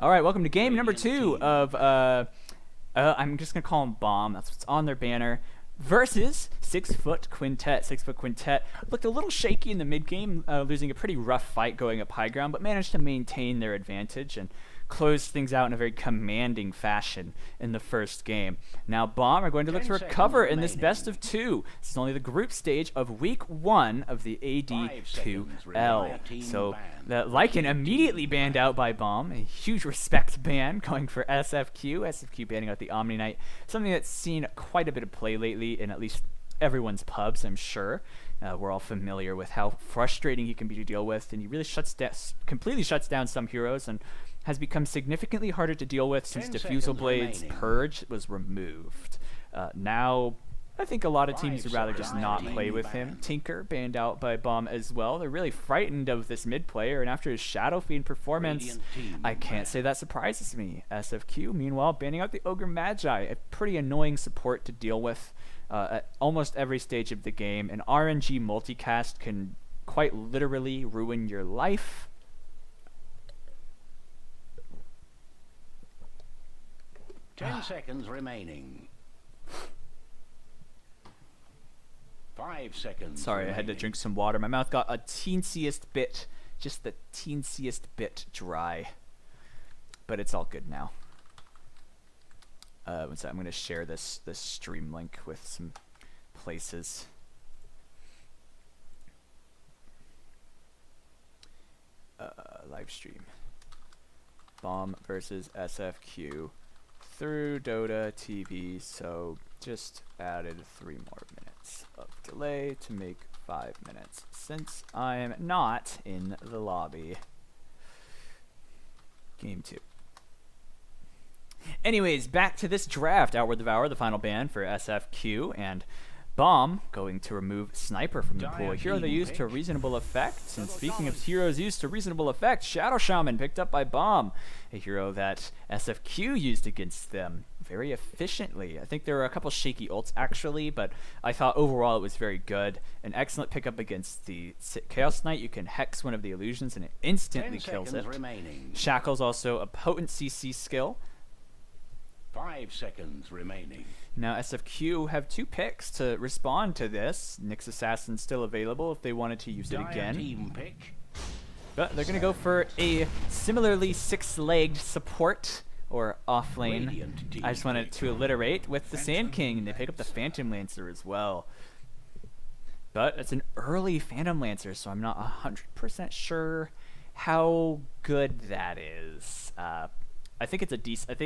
All right, welcome to game number 2 of, I'm just going to call them Bomb. That's what's on their banner. Versus 6 Foot Quintet. 6 Foot Quintet looked a little shaky in the mid-game, losing a pretty rough fight going up high ground, but managed to maintain their advantage and close things out in a very commanding fashion in the first game. Now Bomb are going to look to recover in this best of 2. This is only the group stage of week 1 of the AD2L. So Lycan immediately banned out by Bomb, a huge respect ban going for SFQ. SFQ banning out the Omni Knight, something that's seen quite a bit of play lately in at least everyone's pubs, I'm sure. We're all familiar with how frustrating he can be to deal with, and he really completely shuts down some heroes and has become significantly harder to deal with since Diffusal Blade's Purge was removed. Now, I think a lot of teams would rather just not play with him. Tinker banned out by Bomb as well. They're really frightened of this mid player, and after his Shadow Fiend performance, I can't say that surprises me. SFQ, meanwhile, banning out the Ogre Magi, a pretty annoying support to deal with at almost every stage of the game. An RNG multicast can quite literally ruin your life. Ten seconds remaining. 5 seconds. Sorry, remaining. I had to drink some water. My mouth got a teensiest bit, just the teensiest bit dry. But it's all good now. One sec, I'm going to share this stream link with some places. Live stream. Bomb versus SFQ through Dota TV, so just added 3 more minutes of delay to make 5 minutes since I'm not in the lobby. Game 2. Anyways, back to this draft. Outward Devour, the final ban for SFQ, and Bomb going to remove Sniper from the pool, a hero they used to reasonable effect. And speaking of heroes used to reasonable effect, Shadow Shaman picked up by Bomb, a hero that SFQ used against them very efficiently. I think there were a couple shaky ults actually, but I thought overall it was very good. An excellent pickup against the Chaos Knight. You can hex one of the illusions and it instantly kills it. Shackle's also a potent CC skill. 5 seconds remaining. Now SFQ have 2 picks to respond to this. Nyx Assassin's still available if they wanted to use it again. Team pick. But they're going to go for a similarly 6-legged support or off lane. I just wanted to alliterate with the Sand King, and they pick up the Phantom Lancer as well. But it's an early Phantom Lancer, so I'm not 100% sure how good that is. I think it's a decent.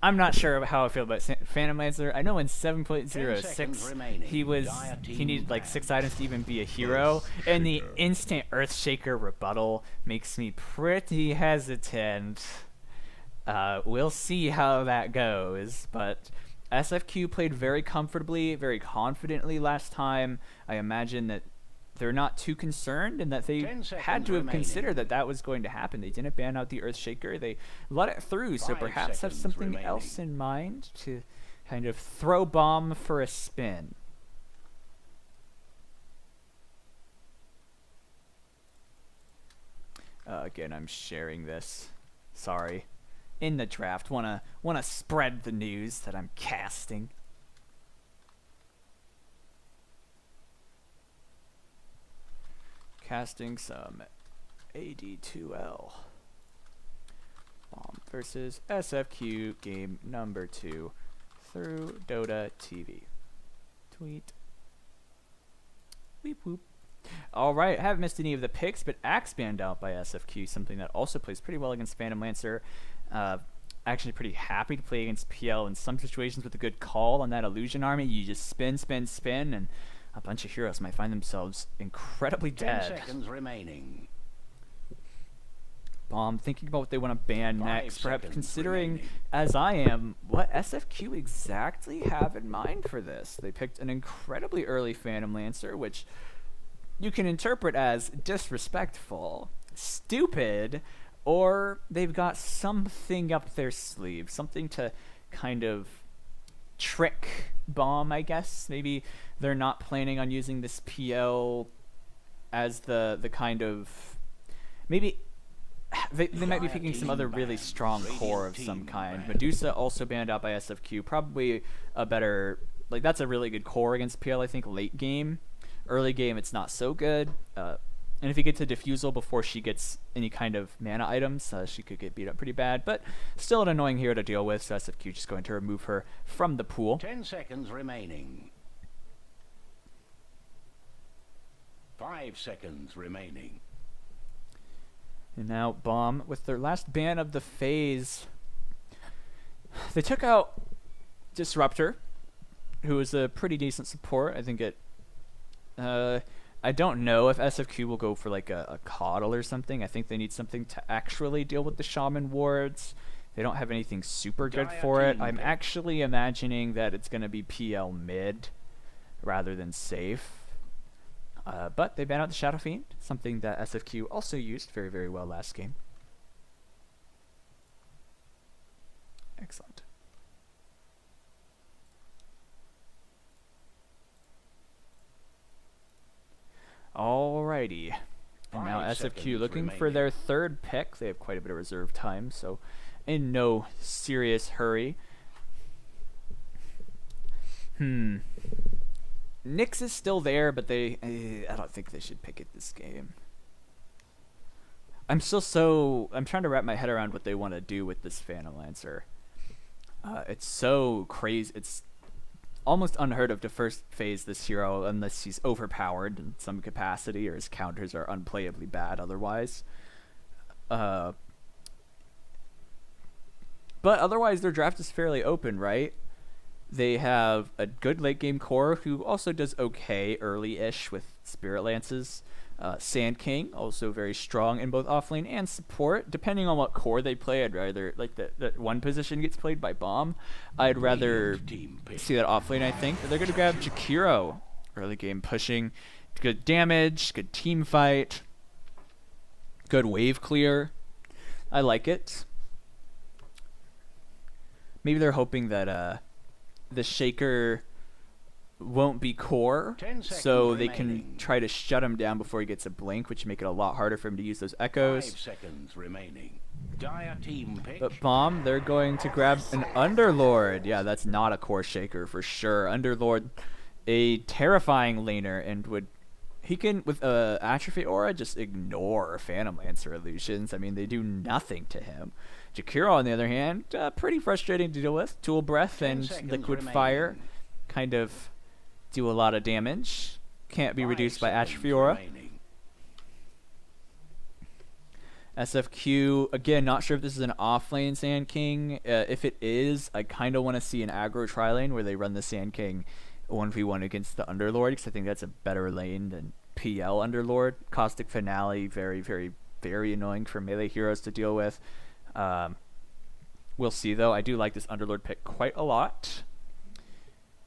I'm not sure how I feel about Phantom Lancer. I know in 7.06 he needed like 6 items to even be a hero, and the instant Earthshaker rebuttal makes me pretty hesitant. We'll see how that goes, but SFQ played very comfortably, very confidently last time. I imagine that they're not too concerned and that they had to have considered that that was going to happen. They didn't ban out the Earthshaker. They let it through, so perhaps have something else in mind to kind of throw Bomb for a spin. Again, I'm sharing this. Sorry. In the draft. Wanna spread the news that I'm casting. Casting some AD2L. Bomb versus SFQ game number 2 through Dota TV. Tweet. Weep whoop. Alright, I haven't missed any of the picks, but Axe banned out by SFQ, something that also plays pretty well against Phantom Lancer. Actually pretty happy to play against PL in some situations with a good call on that Illusion Army. You just spin, and a bunch of heroes might find themselves incredibly dead. 10 seconds remaining. Bomb thinking about what they want to ban next, perhaps considering, as I am, what SFQ exactly have in mind for this. They picked an incredibly early Phantom Lancer, which you can interpret as disrespectful, stupid, or they've got something up their sleeve, something to kind of trick Bomb, I guess. Maybe they're not planning on using this PL as the kind of, maybe they might be picking some other really strong core of some kind. Medusa also banned out by SFQ. Probably a better, like, that's a really good core against PL, I think, late game. Early game, it's not so good. And if you get to Diffusal before she gets any kind of mana items, she could get beat up pretty bad. But still an annoying hero to deal with, so SFQ just going to remove her from the pool. 10 seconds remaining. 5 seconds remaining. And now Bomb, with their last ban of the phase, they took out Disruptor, who is a pretty decent support. I think it... I don't know if SFQ will go for like a Coddle or something. I think they need something to actually deal with the Shaman wards. They don't have anything super good for it. I'm actually imagining that it's going to be PL mid rather than safe. But they banned out the Shadow Fiend, something that SFQ also used very, very well last game. Excellent. Alrighty. And now SFQ looking for their third pick. They have quite a bit of reserve time, so in no serious hurry. Nyx is still there, but I don't think they should pick it this game. I'm trying to wrap my head around what they want to do with this Phantom Lancer. It's so crazy. It's almost unheard of to first phase this hero unless he's overpowered in some capacity or his counters are unplayably bad otherwise. But otherwise their draft is fairly open, right? They have a good late game core who also does okay early-ish with Spirit Lances. Sand King, also very strong in both offlane and support. Depending on what core they play, I'd rather, like, that one position gets played by Bomb. I'd rather see that offlane, I think. They're going to grab Jakiro. Early game pushing. Good damage, good team fight, good wave clear. I like it. Maybe they're hoping that the Shaker won't be core, so they can try to shut him down before he gets a blink, which make it a lot harder for him to use those echoes. 5 seconds remaining. Dire team pick. But Bomb, they're going to grab an Underlord. Yeah, that's not a core shaker for sure. Underlord, a terrifying laner, and he can, with Atrophy Aura, just ignore Phantom Lancer illusions. I mean, they do nothing to him. Jakiro, on the other hand, pretty frustrating to deal with. Tool Breath and Liquid Fire kind of do a lot of damage. Can't be reduced by Atrophy Aura. SFQ, again, not sure if this is an offlane Sand King. If it is, I kind of want to see an aggro tri-lane where they run the Sand King 1v1 against the Underlord, because I think that's a better lane than PL Underlord. Caustic Finale, very, very, very annoying for melee heroes to deal with. We'll see, though. I do like this Underlord pick quite a lot.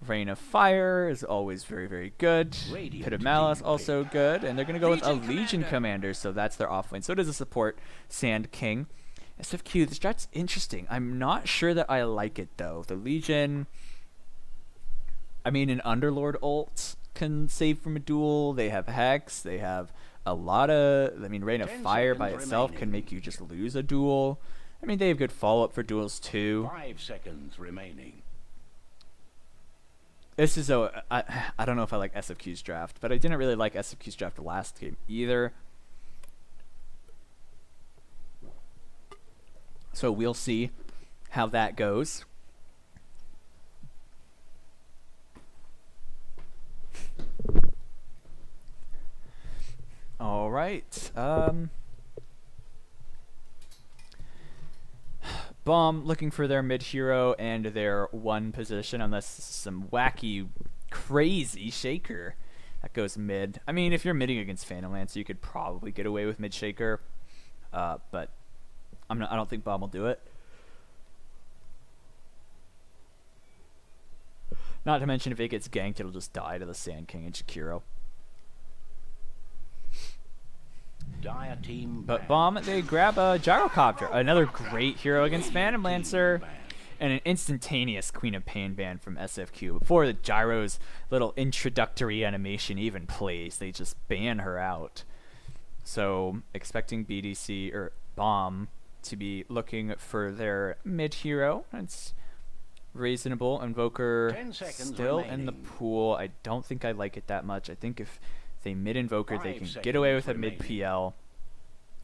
Rain of Fire is always very, very good. Pit of Malice also good. And they're going to go with a Legion Commander, so that's their offlane. So does a support Sand King. SFQ, the strat's interesting. I'm not sure that I like it, though. The Legion, I mean, an Underlord ult can save from a duel. They have Hex. They have a lot of... I mean, Rain of Fire by itself can make you just lose a duel. I mean, they have good follow-up for duels, too. 5 seconds remaining. This is I don't know if I like SFQ's draft, but I didn't really like SFQ's draft last game either. So we'll see how that goes. All right. Bomb looking for their mid hero and their one position, unless some wacky, crazy shaker that goes mid. I mean, if you're midding against Phantom Lancer, you could probably get away with mid shaker, but I don't think Bomb will do it. Not to mention, if it gets ganked, it'll just die to the Sand King and Jakiro. Dire team But Bomb, they grab a Gyrocopter, another great hero against Phantom Lancer, and an instantaneous Queen of Pain ban from SFQ. Before the Gyro's little introductory animation even plays, they just ban her out. So, expecting BDC, or Bomb to be looking for their mid hero. It's reasonable. Invoker 10 seconds still in the remaining. pool. I don't think I like it that much. I think if they mid Invoker, they 5 can get seconds away with a remaining. mid PL,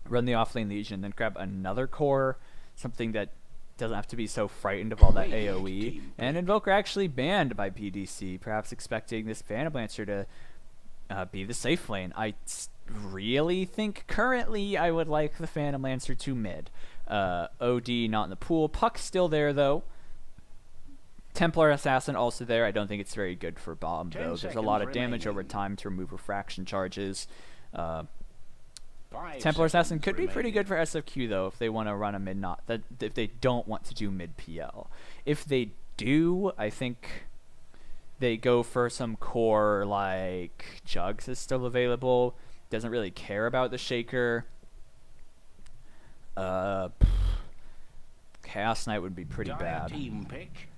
run the offlane Legion, then grab another core, something that doesn't have to be so frightened of all that AoE. And Invoker actually banned by PDC, perhaps expecting this Phantom Lancer to be the safe lane. I really think currently I would like the Phantom Lancer to mid. OD not in the pool. Puck's still there though. Templar Assassin also there. I don't think it's very good for Bomb though. There's a lot of damage over time to remove refraction charges. 5 Templar Assassin seconds could be pretty remaining. good for SFQ though if they want to run a mid not that if they don't want to do mid PL. If they do, I think they go for some core like Jugs is still available. Doesn't really care about the Shaker. Chaos Knight would be pretty Dire bad. team pick.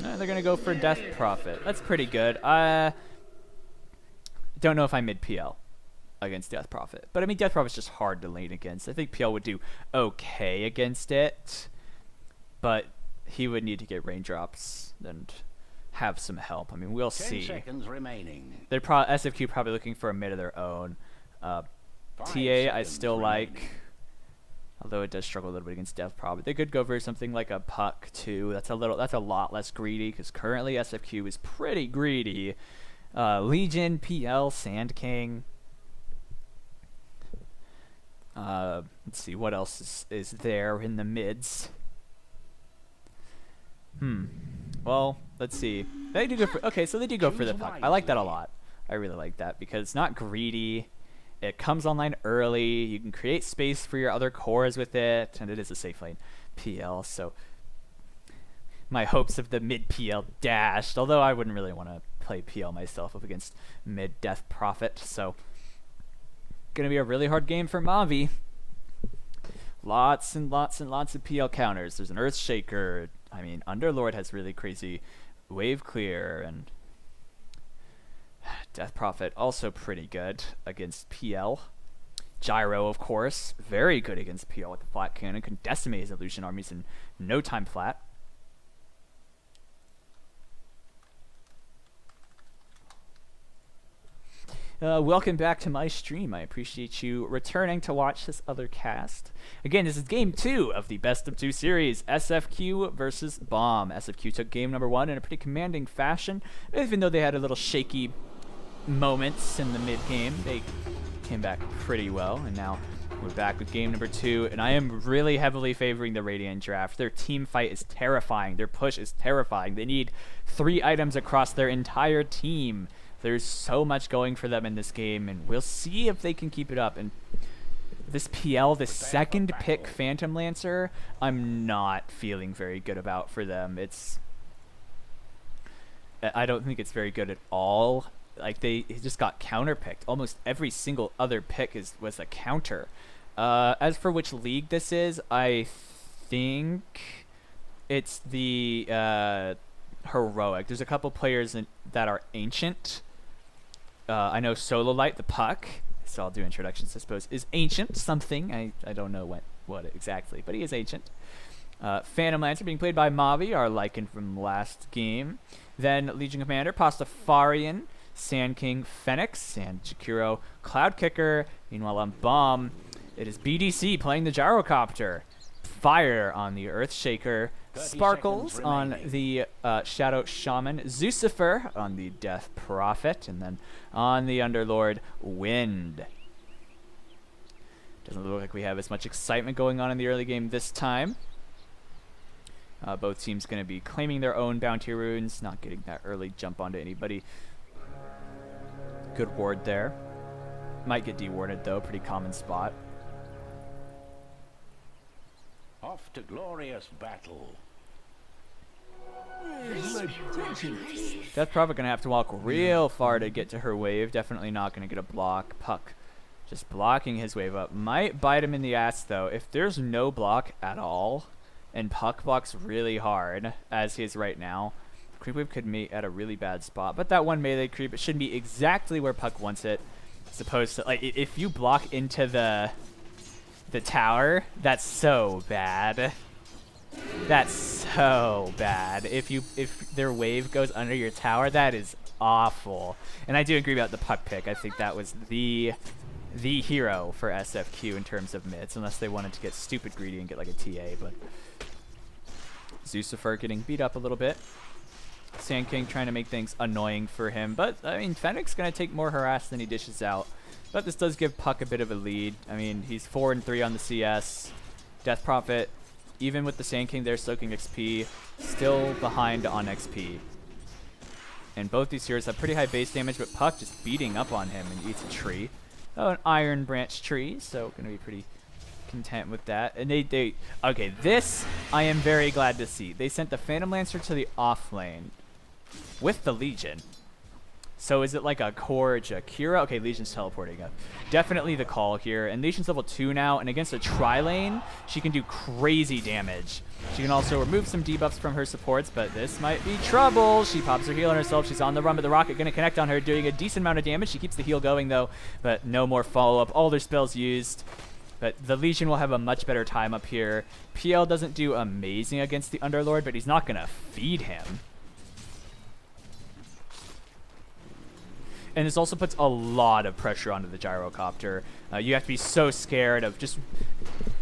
They're gonna go for Death Prophet. That's pretty good. Don't know if I mid PL against Death Prophet, but I mean Death Prophet's just hard to lane against. I think PL would do okay against it, but he would need to get raindrops and have some help. I mean, we'll 10 see. seconds remaining. They're SFQ probably looking for a mid of their own. 5 TA I seconds still remaining. like, although it does struggle a little bit against Death Prophet. They could go for something like a Puck too. That's a lot less greedy because currently SFQ is pretty greedy. Legion, PL, Sand King. Let's see what else is there in the mids. Well, let's see. They do go for so they do go for the Choose Puck. I like that a wisely. lot. I really like that because it's not greedy. It comes online early. You can create space for your other cores with it, and it is a safe lane PL. So my hopes of the mid PL dashed. Although I wouldn't really want to play PL myself up against mid Death Prophet. So gonna be a really hard game for Mavi. Lots and lots and lots of PL counters. There's an Earth Shaker. I mean, Underlord has really crazy wave clear, and Death Prophet also pretty good against PL. Gyro, of course, very good against PL with the flat cannon. Can decimate his illusion armies in no time flat. Welcome back to my stream. I appreciate you returning to watch this other cast. Again, this is game 2 of the best of 2 series, SFQ versus Bomb. SFQ took game number 1 in a pretty commanding fashion, even though they had a little shaky moments in the mid-game. They came back pretty well, and now we're back with game number 2, and I am really heavily favoring the Radiant draft. Their team fight is terrifying. Their push is terrifying. They need 3 items across their entire team. There's so much going for them in this game, and we'll see if they can keep it up. And this PL, the second pick Phantom Lancer, I'm not feeling very good about for them. I don't think it's very good at all. Like, they just got counter-picked. Almost every single other pick was a counter. As for which league this is, I think it's the Heroic. There's a couple players that are Ancient. I know Solo Light, the Puck, so I'll do introductions, I suppose, is Ancient something. I don't know what exactly, but he is Ancient. Phantom Lancer being played by Mavi, our Lycan from last game. Then Legion Commander, Pastafarian, Sand King, Phoenix, and Jakiro, Cloud Kicker. Meanwhile on Bomb, it is BDC playing the Gyrocopter. Fire on the Earth Shaker. 30 Sparkles seconds on remaining. the Shadow Shaman. Zucifer on the Death Prophet. And then on the Underlord, Wind. Doesn't look like we have as much excitement going on in the early game this time. Both teams going to be claiming their own bounty runes, not getting that early jump onto anybody. Good ward there. Might get dewarded though, pretty common spot. Off to glorious battle. Death Prophet gonna have to walk real far to get to her wave. Definitely not gonna get a block. Puck just blocking his wave up. Might bite him in the ass though. If there's no block at all, and Puck blocks really hard, as he is right now, Creep Wave could meet at a really bad spot. But that one melee creep, it should be exactly where Puck wants it. As opposed to, like, if you block into the the tower. That's so bad. That's so bad. If their wave goes under your tower, that is awful. And I do agree about the puck pick. I think that was the hero for SFQ in terms of mids, unless they wanted to get stupid greedy and get like a TA. But Zucifer getting beat up a little bit. Sand King trying to make things annoying for him, but I mean Fennec's gonna take more harass than he dishes out. But this does give Puck a bit of a lead. I mean, he's 4 and 3 on the CS. Death Prophet, even with the Sand King there soaking XP, still behind on XP. And both these heroes have pretty high base damage, but Puck just beating up on him and eats a tree. Oh, an Iron Branch tree, so gonna be pretty content with that. And okay, this I am very glad to see. They sent the Phantom Lancer to the off lane with the Legion. So is it like a core Jakira? Okay, Legion's teleporting up. Definitely the call here. And Legion's level 2 now, and against a tri-lane, she can do crazy damage. She can also remove some debuffs from her supports, but this might be trouble. She pops her heal on herself. She's on the run, but the rocket going to connect on her, doing a decent amount of damage. She keeps the heal going, though, but no more follow-up. All their spells used. But the Legion will have a much better time up here. PL doesn't do amazing against the Underlord, but he's not going to feed him. And this also puts a lot of pressure onto the Gyrocopter. You have to be so scared of just...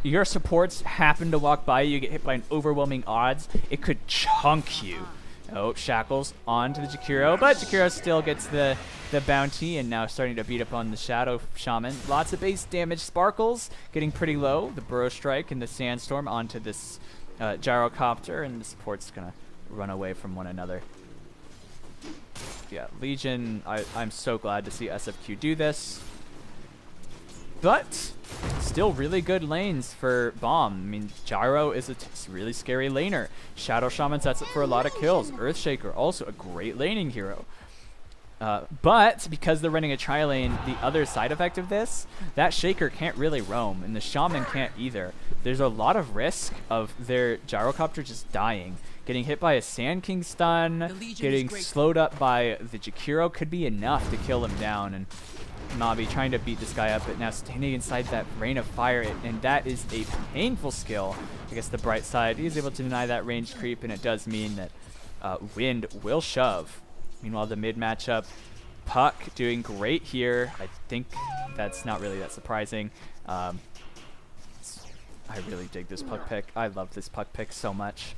Your supports happen to walk by you, get hit by an overwhelming odds. It could chunk you. Oh, Shackles onto the Jakiro, but Jakiro still gets the bounty and now starting to beat up on the Shadow Shaman. Lots of base damage. Sparkles getting pretty low. The Burrow Strike and the Sandstorm onto this Gyrocopter, and the support's going to run away from one another. Yeah, Legion, I'm so glad to see SFQ do this. But still really good lanes for Bomb. I mean, Gyro is a really scary laner. Shadow Shaman sets up for a lot of kills. Earthshaker, also a great laning hero. But because they're running a tri-lane, the other side effect of this, that Shaker can't really roam, and the Shaman can't either. There's a lot of risk of their Gyrocopter just dying. Getting hit by a Sand King stun, getting slowed up by the Jakiro could be enough to kill him down. And Navi trying to beat this guy up, but now standing inside that rain of fire, and that is a painful skill. I guess the bright side, he's able to deny that range creep, and it does mean that Wind will shove. Meanwhile, the mid matchup, Puck doing great here. I think that's not really that surprising. I really dig this Puck pick. I love this Puck pick so much.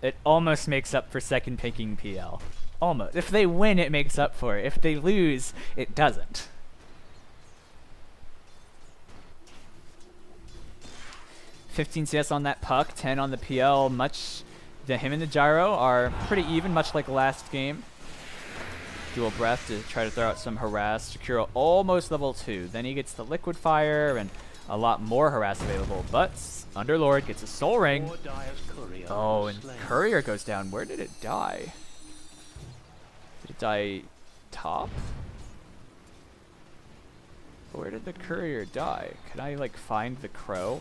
It almost makes up for second picking PL. Almost. If they win, it makes up for it. If they lose, it doesn't. $15 CS on that Puck, 10 on the PL. Him and the Gyro are pretty even, much like last game. Dual Breath to try to throw out some harass. Jakiro almost level 2. Then he gets the Liquid Fire and a lot more harass available. But Underlord gets a Soul Ring. Oh, and Courier goes down. Where did it die? Did it die top? Where did the Courier die? Can I, like, find the Crow?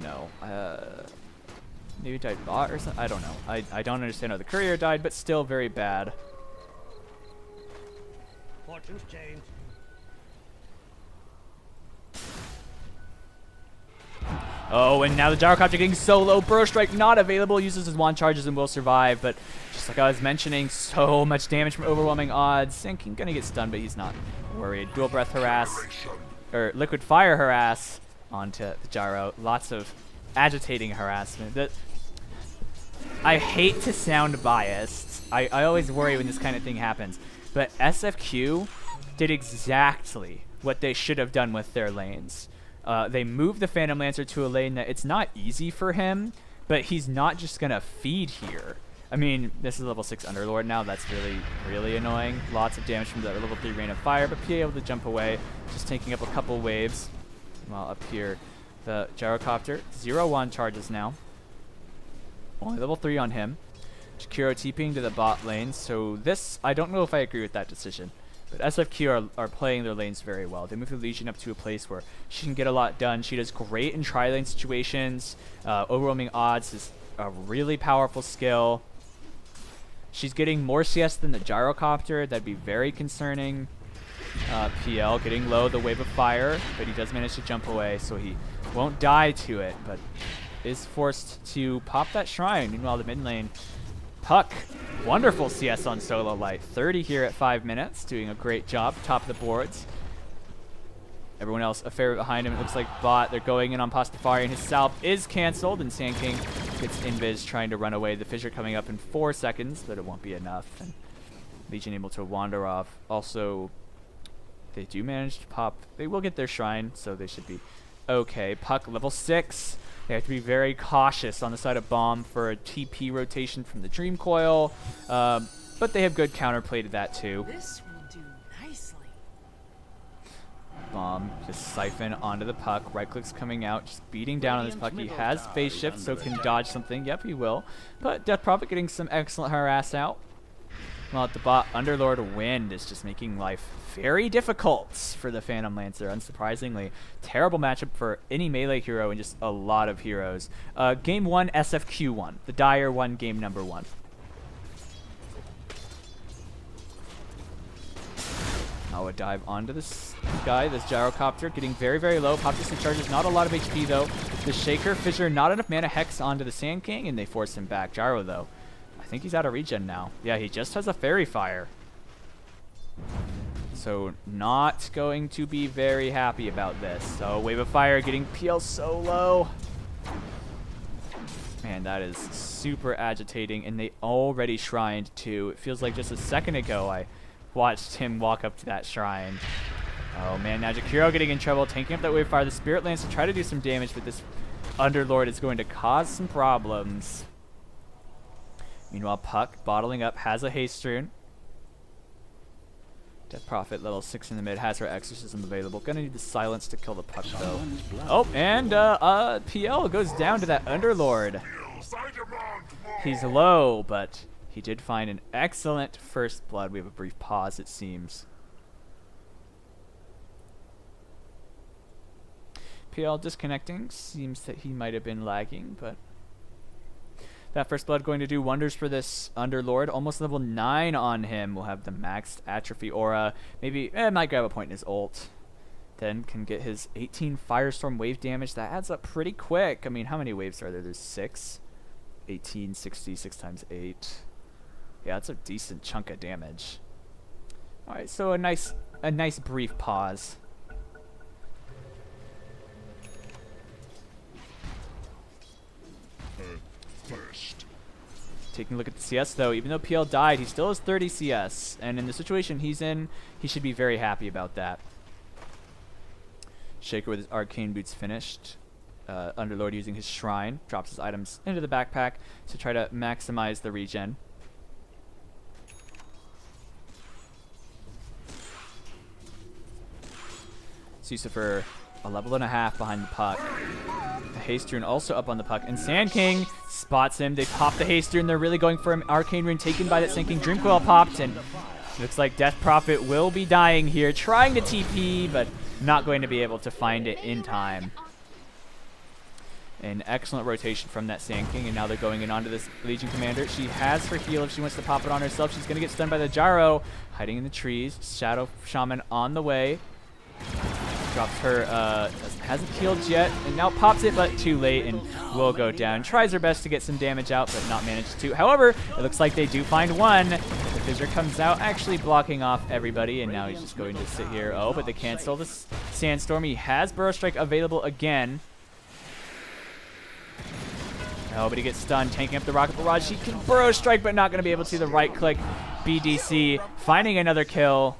No. Maybe it died bot or something? I don't know. I don't understand how the Courier died, but still very bad. Fortune's changed. Oh, and now the Gyrocopter getting so low. Burrow Strike not available. Uses his wand charges and will survive, but just like I was mentioning, so much damage from overwhelming odds. And King gonna get stunned, but he's not worried. Dual Breath harass, or Liquid Fire harass onto the Gyro. Lots of agitating harassment. I hate to sound biased. I always worry when this kind of thing happens, but SFQ did exactly what they should have done with their lanes. They moved the Phantom Lancer to a lane that it's not easy for him, but he's not just going to feed here. I mean, this is level 6 Underlord now. That's really, really annoying. Lots of damage from the level 3 Rain of Fire, but be able to jump away, just taking up a couple waves. While up here, the Gyrocopter, 0-1 charges now. Only level 3 on him. Jakiro TPing to the bot lane, so this, I don't know if I agree with that decision. But SFQ are playing their lanes very well. They move the Legion up to a place where she can get a lot done. She does great in tri-lane situations. Overwhelming odds is a really powerful skill. She's getting more CS than the Gyrocopter. That'd be very concerning. PL getting low, the wave of fire, but he does manage to jump away, so he won't die to it, but is forced to pop that shrine. Meanwhile, the mid lane, Puck, wonderful CS on solo light. 30 here at 5 minutes, doing a great job, top of the boards. Everyone else a fair bit behind him. It looks like bot. They're going in on Pastafari, and his salve is canceled, and Sand King gets invis trying to run away. The fissure coming up in 4 seconds, but it won't be enough. And Legion able to wander off. Also, they do manage to pop. They will get their shrine, so they should be okay. Puck level 6. They have to be very cautious on the side of Bomb for a TP rotation from the Dream Coil, but they have good counterplay to that too. This will do nicely. Bomb just siphon onto the Puck. Right click's coming out, just beating down on this Puck. He has phase shift, so can dodge something. Yep, he will. But Death Prophet getting some excellent harass out. While at the bot, Underlord Wind is just making life very difficult for the Phantom Lancer, unsurprisingly. Terrible matchup for any melee hero and just a lot of heroes. Game 1, SFQ 1. The Dire won game number 1. Now a dive onto this guy, this gyrocopter, getting very, very low. Pop distance charges, not a lot of HP though. The Shaker, Fissure, not enough mana. Hex onto the Sand King, and they force him back. Gyro though, I think he's out of regen now. Yeah, he just has a Fairy Fire. So not going to be very happy about this. So Wave of Fire getting PL so low. Man, that is super agitating, and they already shrined too. It feels like just a second ago I watched him walk up to that shrine. Oh man, now Jakiro getting in trouble, tanking up that Wave of Fire. The Spirit Lance to try to do some damage, but this Underlord is going to cause some problems. Meanwhile, Puck, bottling up, has a Haste Rune. Death Prophet, level 6 in the mid, has her Exorcism available. Gonna need the Silence to kill the Puck, though. Oh, and PL goes down to that Underlord. He's low, but he did find an excellent first blood. We have a brief pause, it seems. PL disconnecting. Seems that he might have been lagging, but that first blood going to do wonders for this Underlord. Almost level 9 on him. We'll have the maxed Atrophy Aura. Maybe, might grab a point in his ult. Then can get his 18 Firestorm wave damage. That adds up pretty quick. I mean, how many waves are there? There's 6. 18, 60, 6 times 8. Yeah, that's a decent chunk of damage. Alright, so a nice brief pause. Taking a look at the CS though, even though PL died, he still has 30 CS, and in the situation he's in, he should be very happy about that. Shaker with his Arcane Boots finished. Underlord using his Shrine, drops his items into the backpack to try to maximize the regen. Lucifer, a level and a half behind the Puck. The Haste Rune also up on the Puck, and Sand King spots him. They pop the Haste Rune. They're really going for him. Arcane Rune taken by that Sand King. Dream Coil popped, and looks like Death Prophet will be dying here, trying to TP, but not going to be able to find it in time. An excellent rotation from that Sand King, and now they're going in onto this Legion Commander. She has her heal if she wants to pop it on herself. She's going to get stunned by the Gyro, hiding in the trees. Shadow Shaman on the way. Drops her, hasn't healed yet, and now pops it, but too late, and will go down. Tries her best to get some damage out, but not managed to. However, it looks like they do find one. The Fissure comes out, actually blocking off everybody, and now he's just going to sit here. Oh, but they cancel the Sandstorm. He has Burrow Strike available again. Oh, but he gets stunned, tanking up the Rocket Barrage. He can Burrow Strike, but not going to be able to. The right click, BDC, finding another kill.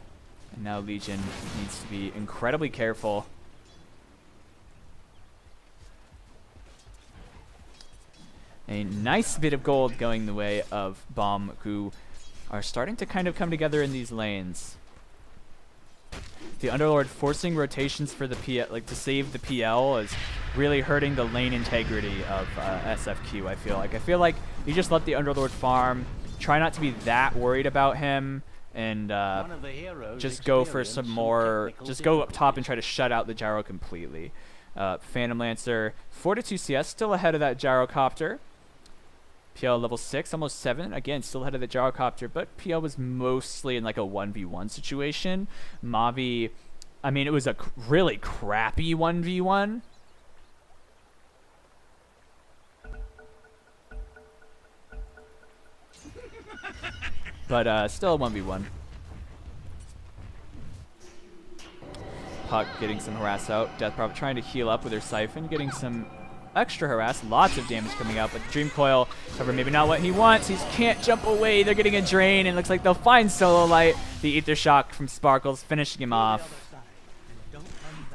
And now Legion needs to be incredibly careful. A nice bit of gold going the way of Bomb, who are starting to kind of come together in these lanes. The Underlord forcing rotations for the PL, like to save the PL, is really hurting the lane integrity of SFQ. I feel like you just let the Underlord farm, try not to be that worried about him, and just go for some more, just go up top and try to shut out the Gyro completely. Phantom Lancer, 4-2 CS, still ahead of that Gyrocopter. PL level 6, almost 7. Again, still ahead of the gyrocopter, but PL was mostly in like a 1v1 situation. Mavi, I mean, it was a really crappy 1v1. But still a 1v1. Puck getting some harass out. Death Prophet trying to heal up with her Siphon, getting some extra harass. Lots of damage coming out, but the Dream Coil, however, maybe not what he wants. He can't jump away. They're getting a drain, and it looks like they'll find Solo Light. The Ether Shock from Sparkles finishing him off.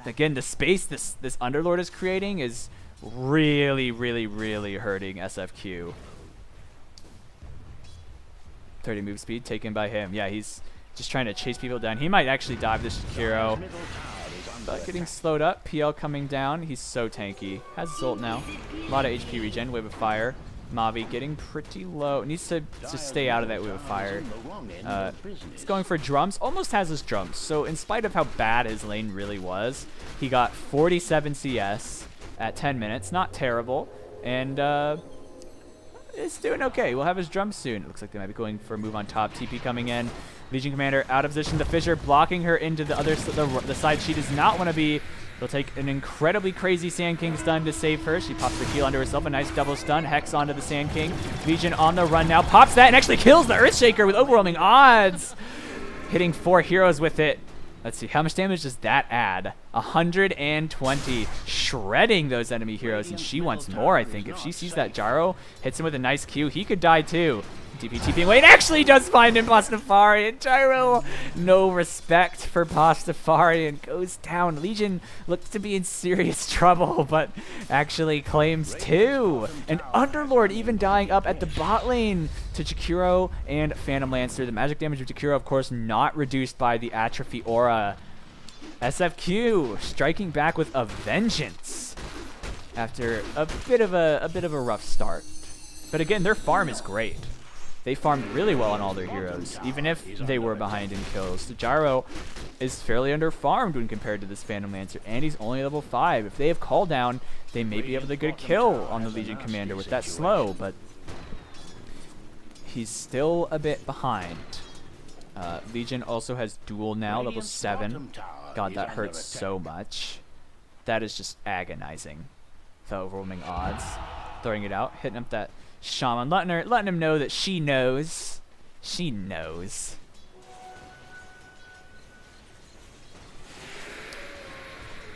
Again, the space this Underlord is creating is really, really, really hurting SFQ. 30 move speed taken by him. Yeah, he's just trying to chase people down. He might actually dive this Shakiro. But getting slowed up. PL coming down. He's so tanky. Has his ult now. A lot of HP regen. Wave of Fire. Mavi getting pretty low. Needs to just stay out of that Wave of Fire. He's going for drums. Almost has his drums. So in spite of how bad his lane really was, he got 47 CS at 10 minutes. Not terrible. And it's doing okay. We'll have his drums soon. It looks like they might be going for a move on top. TP coming in. Legion Commander out of position. The Fissure blocking her into the other the side she does not want to be. They'll take an incredibly crazy Sand King stun to save her. She pops the heal under herself. A nice double stun. Hex onto the Sand King. Legion on the run now. Pops that and actually kills the Earthshaker with overwhelming odds. Hitting 4 heroes with it. Let's see. How much damage does that add? 120. Shredding those enemy heroes. And she wants more, I think. If she sees that Gyro, hits him with a nice Q, he could die too. TPing away. It actually does find him, Pastafari. And Gyro, no respect for Pastafari and goes down. Legion looks to be in serious trouble, but actually claims 2. And Underlord even dying up at the bot lane to Jakiro and Phantom Lancer. The magic damage of Jakiro, of course, not reduced by the Atrophy Aura. SFQ striking back with a vengeance after a bit of a rough start. But again, their farm is great. They farmed really well on all their heroes, even if they were behind in kills. The Gyro is fairly under-farmed when compared to this Phantom Lancer, and he's only level 5. If they have Call Down, they may be able to get a kill on the Legion Commander with that slow, but he's still a bit behind. Legion also has Duel now, level 7. God, that hurts so much. That is just agonizing. The overwhelming odds. Throwing it out, hitting up that Shaman, letting him know that she knows. She knows.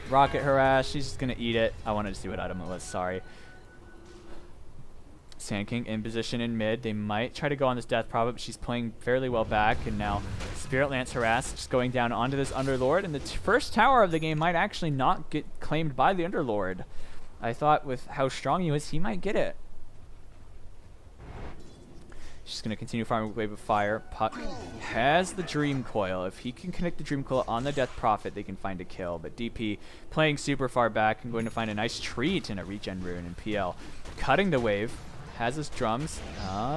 Rocket harass. She's just gonna eat it. I wanted to see what item it was. Sorry. Sand King in position in mid. They might try to go on this Death Prophet, but she's playing fairly well back. And now Spirit Lance harass just going down onto this Underlord. And the first tower of the game might actually not get claimed by the Underlord. I thought with how strong he was, he might get it. She's going to continue farming with Wave of Fire. Puck has the Dream Coil. If he can connect the Dream Coil on the Death Prophet, they can find a kill. But DP playing super far back and going to find a nice treat in a regen rune. And PL cutting the wave. Has his drums.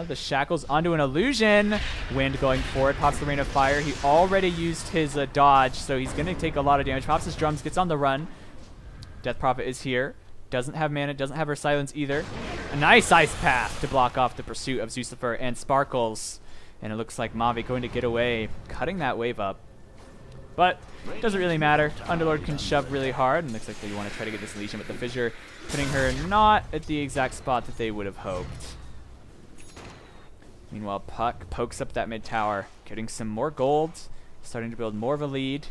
The shackles onto an illusion. Wind going forward. Pops the Rain of Fire. He already used his dodge, so he's going to take a lot of damage. Pops his drums. Gets on the run. Death Prophet is here. Doesn't have mana, doesn't have her silence either. A nice ice path to block off the pursuit of Zucifer and Sparkles. And it looks like Mavi going to get away, cutting that wave up. But it doesn't really matter. Underlord can shove really hard, and looks like they want to try to get this Legion with the Fissure, putting her not at the exact spot that they would have hoped. Meanwhile, Puck pokes up that mid tower, getting some more gold, starting to build more of a lead.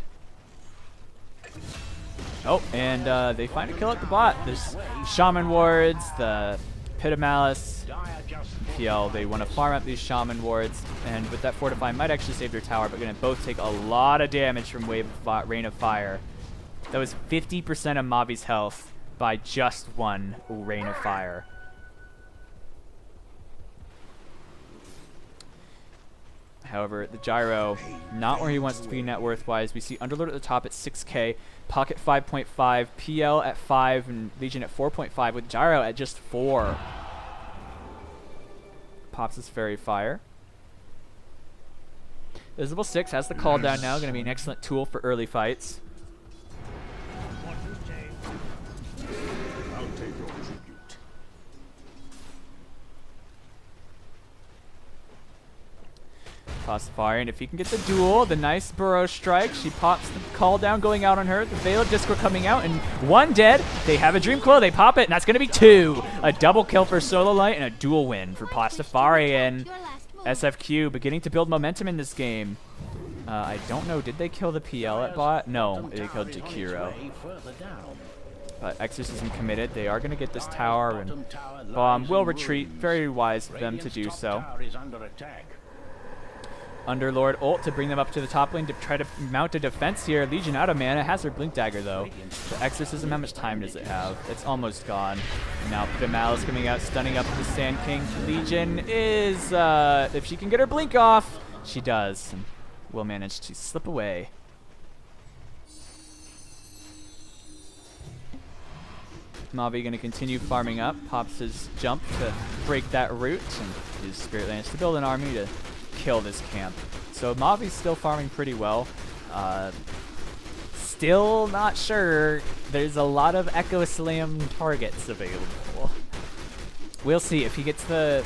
Oh, and they find a kill at the bot. There's Shaman Wards, the Pit of Malice, PL. They want to farm up these Shaman Wards, and with that Fortify might actually save their tower, but going to both take a lot of damage from Rain of Fire. That was 50% of Mavi's health by just one Rain of Fire. However, the Gyro, not where he wants to be net worth-wise. We see Underlord at the top at 6k, Puck at 5.5, PL at 5, and Legion at 4.5, with Gyro at just 4. Pops his Fairy Fire. Visible 6 has the call down now, going to be an excellent tool for early fights. Pastafarian, if he can get the duel, the nice burrow strike, she pops the call down going out on her, the Veil of Discord coming out, and one dead. They have a Dream Coil, they pop it, and that's going to be two. A double kill for Solo Light and a dual win for Pastafarian. SFQ beginning to build momentum in this game. I don't know, did they kill the PL at bot? No, they killed Jakiro. But Exorcism committed. They are going to get this tower, and Bomb will retreat. Very wise of them to do so. Underlord ult to bring them up to the top lane to try to mount a defense here. Legion out of mana. Has her Blink Dagger, though. The Exorcism, how much time does it have? It's almost gone. And now Malice coming out, stunning up the Sand King. Legion is, if she can get her Blink off, she does. And will manage to slip away. Mavi going to continue farming up, pops his jump to break that root, and his Spirit Lance to build an army to kill this camp. So Mavi's still farming pretty well. Still not sure. There's a lot of Echo Slam targets available. We'll see if he gets the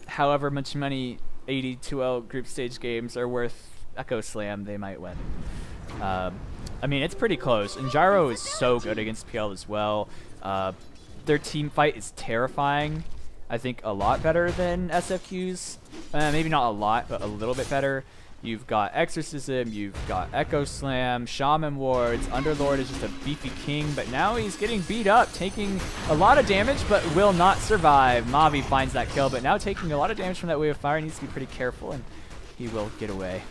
however much money AD2L group stage games are worth Echo Slam, they might win. I mean, it's pretty close, and Gyro is so good against PL as well. Their team fight is terrifying. I think a lot better than SFQ's. Maybe not a lot, but a little bit better. You've got Exorcism, you've got Echo Slam, Shaman Wards, Underlord is just a beefy king, but now he's getting beat up, taking a lot of damage, but will not survive. Mavi finds that kill, but now taking a lot of damage from that wave of fire. Needs to be pretty careful, and he will get away.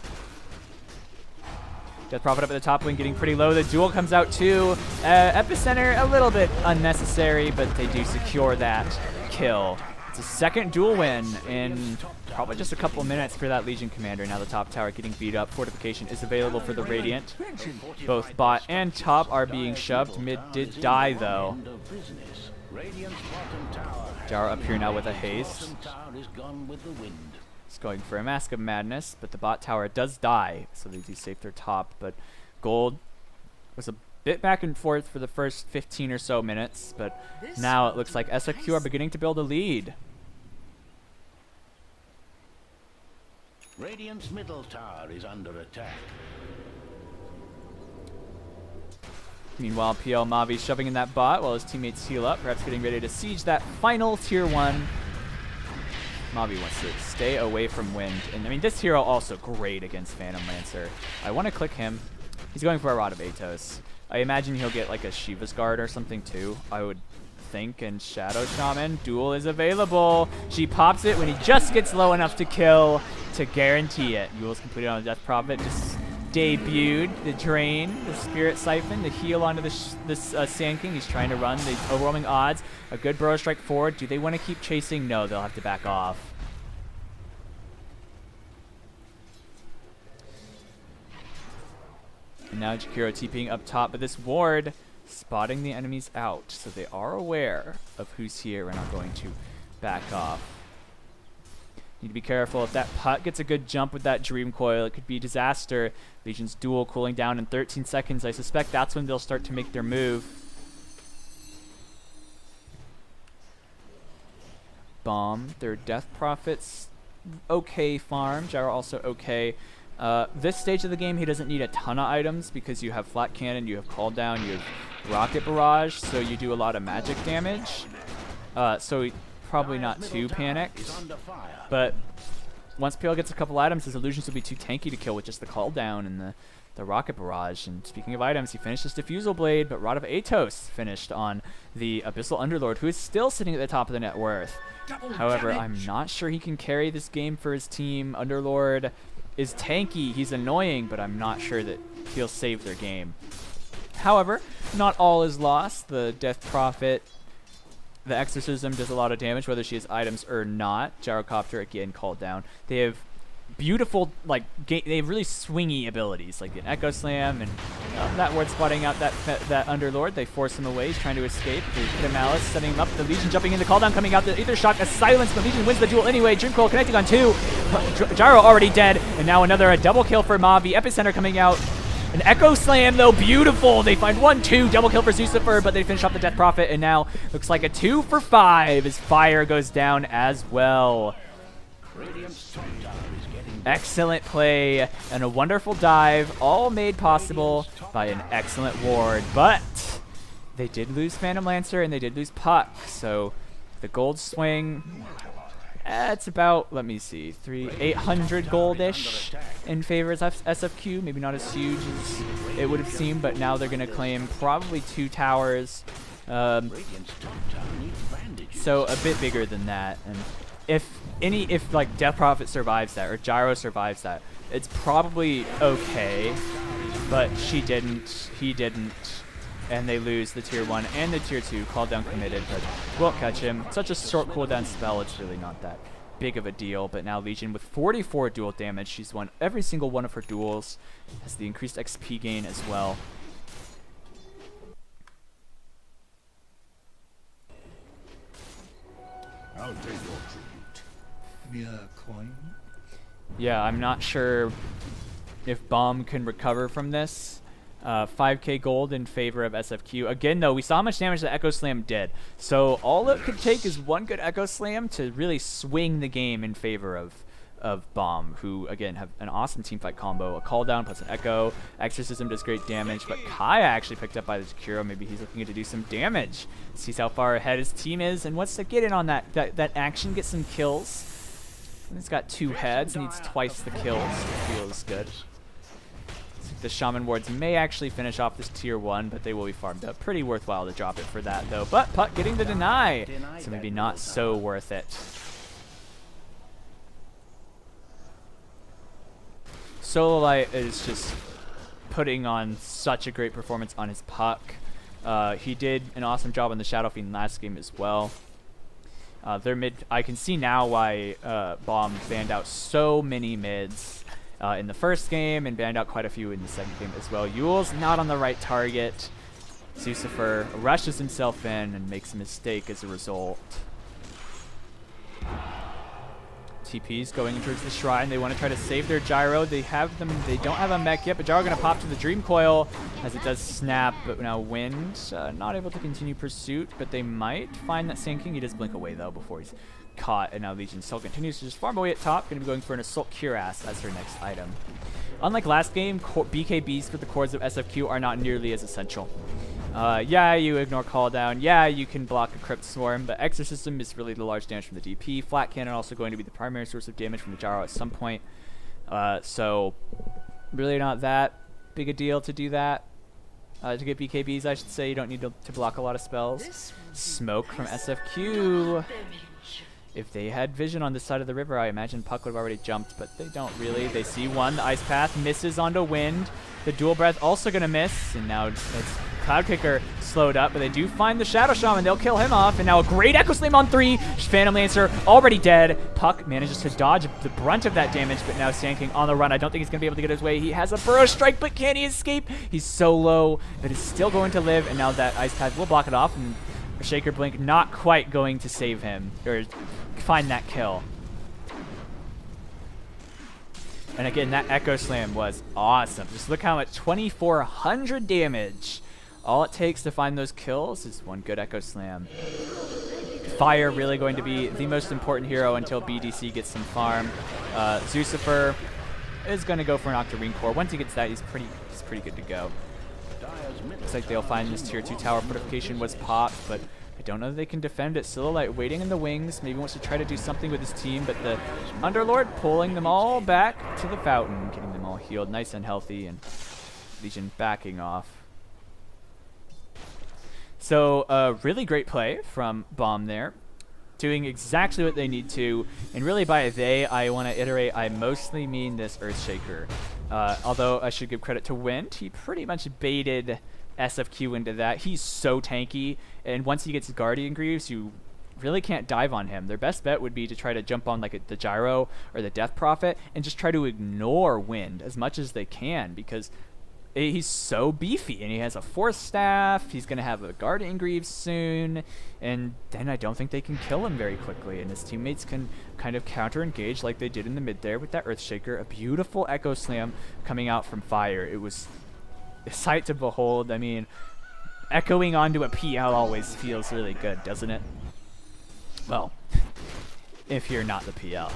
Death Prophet up at the top lane, getting pretty low. The duel comes out too. Epicenter, a little bit unnecessary, but they do secure that kill. It's a second duel win in probably just a couple of minutes for that Legion commander. Now the top tower getting beat up. Fortification is available for the Radiant. Both bot and top are being shoved. Mid did die though. Jara up here now with a haste. It's going for a Mask of Madness, but the bot tower does die, so they do save their top. But Gold was a bit back and forth for the first 15 or so minutes, but now it looks like SFQ are beginning to build a lead. Radiant's middle tower is under attack. Meanwhile, PL Mavi shoving in that bot while his teammates heal up, perhaps getting ready to siege that final tier 1. Mavi wants to stay away from wind. And I mean, this hero also great against Phantom Lancer. I want to click him. He's going for a Rod of Atos. I imagine he'll get like a Shiva's Guard or something too, I would think. And Shadow Shaman, duel is available. She pops it when he just gets low enough to kill to guarantee it. Duel is completed on the Death Prophet. Just debuted the Drain, the Spirit Siphon, the heal onto this Sand King. He's trying to run the overwhelming odds. A good Burrow Strike forward. Do they want to keep chasing? No, they'll have to back off. And now Jakiro TPing up top, but this ward spotting the enemies out, so they are aware of who's here and are going to back off. Need to be careful. If that putt gets a good jump with that Dream Coil, it could be disaster. Legion's duel cooling down in 13 seconds. I suspect that's when they'll start to make their move. Bomb. Their Death Prophets, okay farm. Gyro also okay. This stage of the game, he doesn't need a ton of items because you have Flat Cannon, you have Call Down, you have Rocket Barrage, so you do a lot of magic damage. So probably not too panicked. But once PL gets a couple items, his illusions will be too tanky to kill with just the Call Down and the Rocket Barrage. And speaking of items, he finished his Diffusal Blade, but Rod of Atos finished on the Abyssal Underlord, who is still sitting at the top of the net worth. However, I'm not sure he can carry this game for his team. Underlord is tanky, he's annoying, but I'm not sure that he'll save their game. However, not all is lost. The Death Prophet, the Exorcism does a lot of damage, whether she has items or not. Gyrocopter, again, called down. They have beautiful, like, they have really swingy abilities, like an Echo Slam, and that ward spotting out that Underlord. They force him away. He's trying to escape. They hit a Malice, setting him up. The Legion jumping in, the call down coming out. The Aether Shock, a silence, but Legion wins the duel anyway. Dream Coil connecting on 2. Gyro already dead, and now a double kill for Mavi. Epicenter coming out. An Echo Slam, though, beautiful. They find 1-2, double kill for Zucifer, but they finish off the Death Prophet, and now looks like a 2 for 5 as fire goes down as well. Excellent play and a wonderful dive, all made possible by an excellent ward. But they did lose Phantom Lancer and they did lose Puck, so the gold swing, it's about, let me see, 800 gold-ish in favor of SFQ. Maybe not as huge as it would have seemed, but now they're going to claim probably 2 towers. So a bit bigger than that. And if like Death Prophet survives that or Gyro survives that, it's probably okay. But she didn't, he didn't, and they lose the tier 1 and the tier 2. Call down committed, but won't catch him. Such a short cooldown spell, it's really not that big of a deal. But now Legion with 44 duel damage. She's won every single one of her duels. Has the increased XP gain as well. I'll take your tribute. Via coin. Yeah, I'm not sure if Bomb can recover from this. 5k gold in favor of SFQ. Again, though, we saw how much damage the Echo Slam did. So all it could take is one good Echo Slam to really swing the game in favor of Bomb, who, again, have an awesome teamfight combo. A call down plus an Echo. Exorcism does great damage, but Kaya actually picked up by the Jakiro. Maybe he's looking to do some damage. Sees how far ahead his team is and wants to get in on that action, get some kills. And he's got 2 heads, needs twice the kills. Feels good. The Shaman wards may actually finish off this tier 1, but they will be farmed up. Pretty worthwhile to drop it for that, though. But Puck getting the deny, so maybe not so worth it. Sololite is just putting on such a great performance on his Puck. He did an awesome job on the Shadow Fiend last game as well. Their mid, I can see now why Bomb banned out so many mids in the first game and banned out quite a few in the second game as well. Yule's not on the right target. Zucifer rushes himself in and makes a mistake as a result. TP's going towards the shrine. They want to try to save their Gyro. They don't have a mech yet, but Gyro going to pop to the Dream Coil as it does snap, but now Wind not able to continue pursuit, but they might find that Sand King. He does blink away though before he's caught, and now Legion still continues to just farm away at top. Going to be going for an Assault Cuirass as her next item. Unlike last game, BKBs for the cores of SFQ are not nearly as essential. Yeah, you ignore call down. Yeah, you can block a Crypt Swarm, but Exorcism is really the large damage from the DP. Flat Cannon also going to be the primary source of damage from the Gyro at some point. So, really not that big a deal to do that. To get BKBs, I should say. You don't need to block a lot of spells. Smoke from SFQ. If they had vision on this side of the river, I imagine Puck would have already jumped, but they don't really. They see one. The Ice Path misses onto Wind. The Dual Breath also going to miss, and now it's Cloud Kicker slowed up, but they do find the Shadow Shaman. They'll kill him off, and now a great Echo Slam on 3. Phantom Lancer already dead. Puck manages to dodge the brunt of that damage, but now Sand King on the run. I don't think he's going to be able to get his way. He has a Burrow Strike, but can he escape? He's so low, but he's still going to live, and now that Ice Path will block it off, and Shaker Blink not quite going to save him, or find that kill. And again, that Echo Slam was awesome. Just look how much, 2,400 damage. All it takes to find those kills is one good Echo Slam. Fire really going to be the most important hero until BDC gets some farm. Zucifer is going to go for an Octarine Core. Once he gets that, he's pretty good to go. Looks like they'll find this tier 2 tower fortification was popped, but I don't know that they can defend it. Silhouette waiting in the wings, maybe wants to try to do something with his team, but the Underlord pulling them all back to the fountain, getting them all healed nice and healthy, and Legion backing off. So really great play from Bomb there, doing exactly what they need to, and really by they, I want to iterate, I mostly mean this Earthshaker. Although I should give credit to Wind, he pretty much baited SFQ into that. He's so tanky, and once he gets Guardian Greaves, you really can't dive on him. Their best bet would be to try to jump on like the Gyro or the Death Prophet and just try to ignore Wind as much as they can, because he's so beefy, and he has a Force Staff. He's going to have a Guardian Greaves soon, and then I don't think they can kill him very quickly, and his teammates can kind of counter-engage like they did in the mid there with that Earthshaker. A beautiful Echo Slam coming out from Fire. It was a sight to behold. I mean, echoing onto a PL always feels really good, doesn't it? Well, if you're not the PL.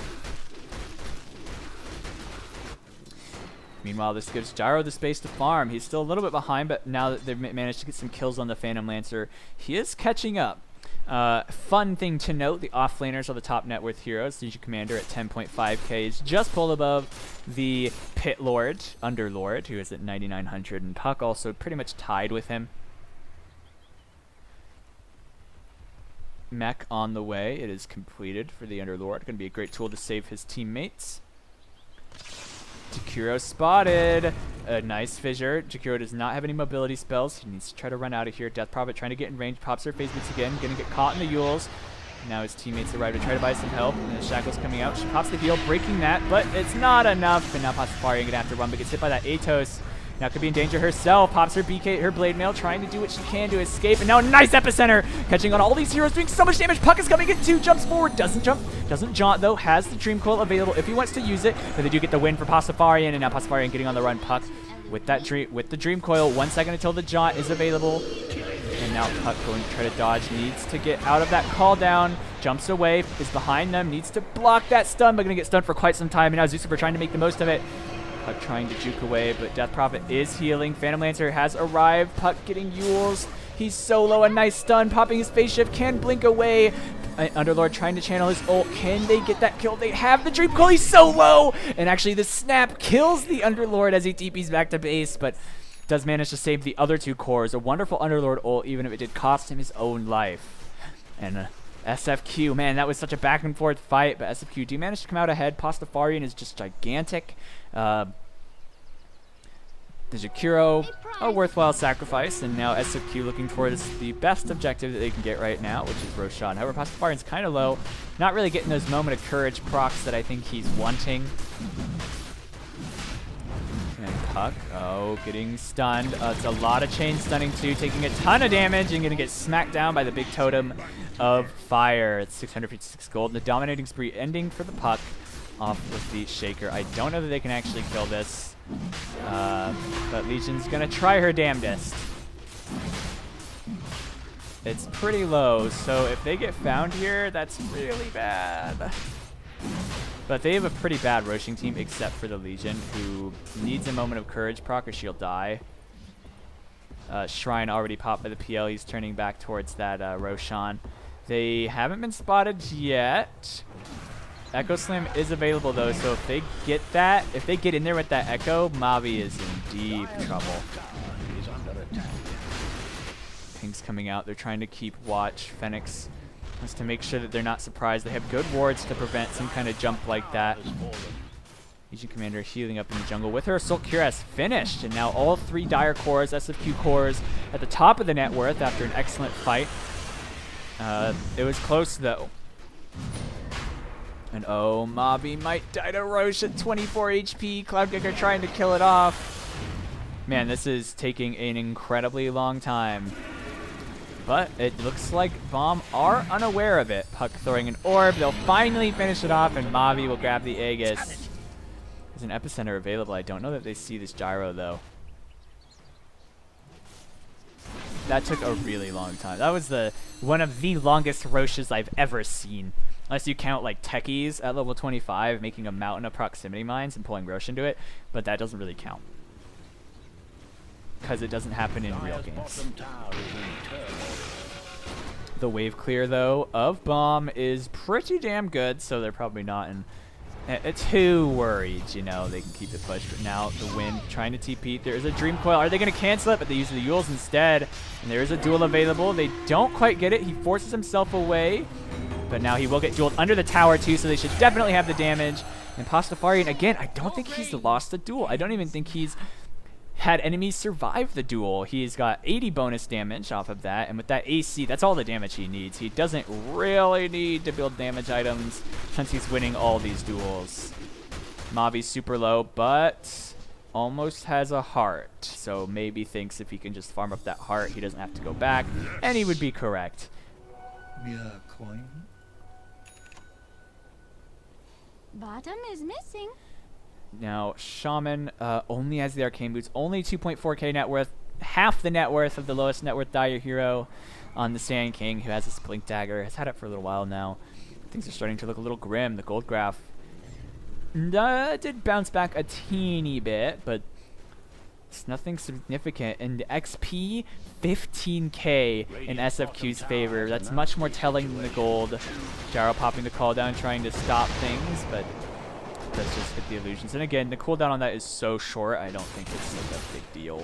Meanwhile, this gives Gyro the space to farm. He's still a little bit behind, but now that they've managed to get some kills on the Phantom Lancer, he is catching up. Fun thing to note, the offlaners are the top net worth heroes. Legion Commander at 10.5k is just pulled above the Pit Lord, Underlord, who is at 9,900, and Puck also pretty much tied with him. Mech on the way. It is completed for the Underlord. Going to be a great tool to save his teammates. Jakiro spotted. A nice fissure. Jakiro does not have any mobility spells. He needs to try to run out of here. Death Prophet trying to get in range. Pops her phase boots again. Going to get caught in the Yules. Now his teammates arrive to try to buy some help. And the Shackle's coming out. She pops the heal, breaking that, but it's not enough. And now Pastafari going to have to run, but gets hit by that Atos. Now could be in danger herself. Pops her BK, her Blade Mail, trying to do what she can to escape. And now nice epicenter, catching on all these heroes, doing so much damage. Puck is coming in 2, jumps forward, doesn't jump, doesn't jaunt though. Has the Dream Coil available if he wants to use it. But they do get the win for Pastafarian, and now Pastafarian getting on the run. Puck with that Dream Coil. 1 second until the jaunt is available. And now Puck going to try to dodge, needs to get out of that call down. Jumps away, is behind them, needs to block that stun, but gonna get stunned for quite some time. And now Zucifer trying to make the most of it. Puck trying to juke away, but Death Prophet is healing. Phantom Lancer has arrived. Puck getting Yules. He's solo. A nice stun. Popping his phase shift. Can blink away. Underlord trying to channel his ult. Can they get that kill? They have the Dream Coil. He's so low. And actually the snap kills the Underlord as he TPs back to base, but does manage to save the other 2 cores. A wonderful Underlord ult, even if it did cost him his own life. And SFQ, man, that was such a back and forth fight, but SFQ do manage to come out ahead. Pastafarian is just gigantic. The Jakiro, a worthwhile sacrifice, and now SFQ looking towards the best objective that they can get right now, which is Roshan. However, Pastafarian's kind of low, not really getting those moment of courage procs that I think he's wanting. And Puck, getting stunned. It's a lot of chain stunning too, taking a ton of damage and gonna get smacked down by the big totem of fire. It's 656 gold. And the dominating spree ending for the Puck off with the Shaker. I don't know that they can actually kill this. But Legion's gonna try her damnedest. It's pretty low, so if they get found here, that's really bad. But they have a pretty bad Roshing team, except for the Legion, who needs a moment of courage proc or she'll die. Shrine already popped by the PL. He's turning back towards that Roshan. They haven't been spotted yet. Echo Slam is available though, so if they get that, if they get in there with that Echo, Mavi is in deep trouble. Ping's coming out. They're trying to keep watch. Phoenix wants to make sure that they're not surprised. They have good wards to prevent some kind of jump like that. Legion Commander healing up in the jungle with her Assault Cuirass finished, and now all 3 Dire cores, SFQ cores, at the top of the net worth after an excellent fight. It was close though. And Mavi might die to Roche at 24 HP. Cloudkicker trying to kill it off. Man, this is taking an incredibly long time. But it looks like Bomb are unaware of it. Puck throwing an orb. They'll finally finish it off, and Mavi will grab the Aegis. There's an epicenter available. I don't know that they see this gyro, though. That took a really long time. That was one of the longest Roches I've ever seen. Unless you count like techies at level 25 making a mountain of proximity mines and pulling Roche into it, but that doesn't really count. Because it doesn't happen in real games. The wave clear though of Bomb is pretty damn good, so they're probably not too worried, you know, they can keep it pushed. But now the Wind trying to TP. There is a Dream Coil. Are they going to cancel it? But they use the Yules instead. And there is a duel available. They don't quite get it. He forces himself away. But now he will get dueled under the tower too, so they should definitely have the damage. And Pastafarian, again, I don't think he's lost the duel. I don't even think he's had enemies survive the duel. He's got 80 bonus damage off of that, and with that AC, that's all the damage he needs. He doesn't really need to build damage items since he's winning all these duels. Mavi's super low, but almost has a heart, so maybe thinks if he can just farm up that heart, he doesn't have to go back, and he would be correct. Yeah, coin. Bottom is missing. Now, Shaman only has the Arcane Boots, only 2.4k net worth, half the net worth of the lowest net worth Dire hero on the Sand King, who has this Blink Dagger. Has had it for a little while now. Things are starting to look a little grim. The gold graph did bounce back a teeny bit, but it's nothing significant. And XP, 15k in SFQ's favor. That's much more telling than the gold. Gyro popping the cooldown, trying to stop things, but let's just hit the illusions. And again, the cooldown on that is so short, I don't think it's like a big deal.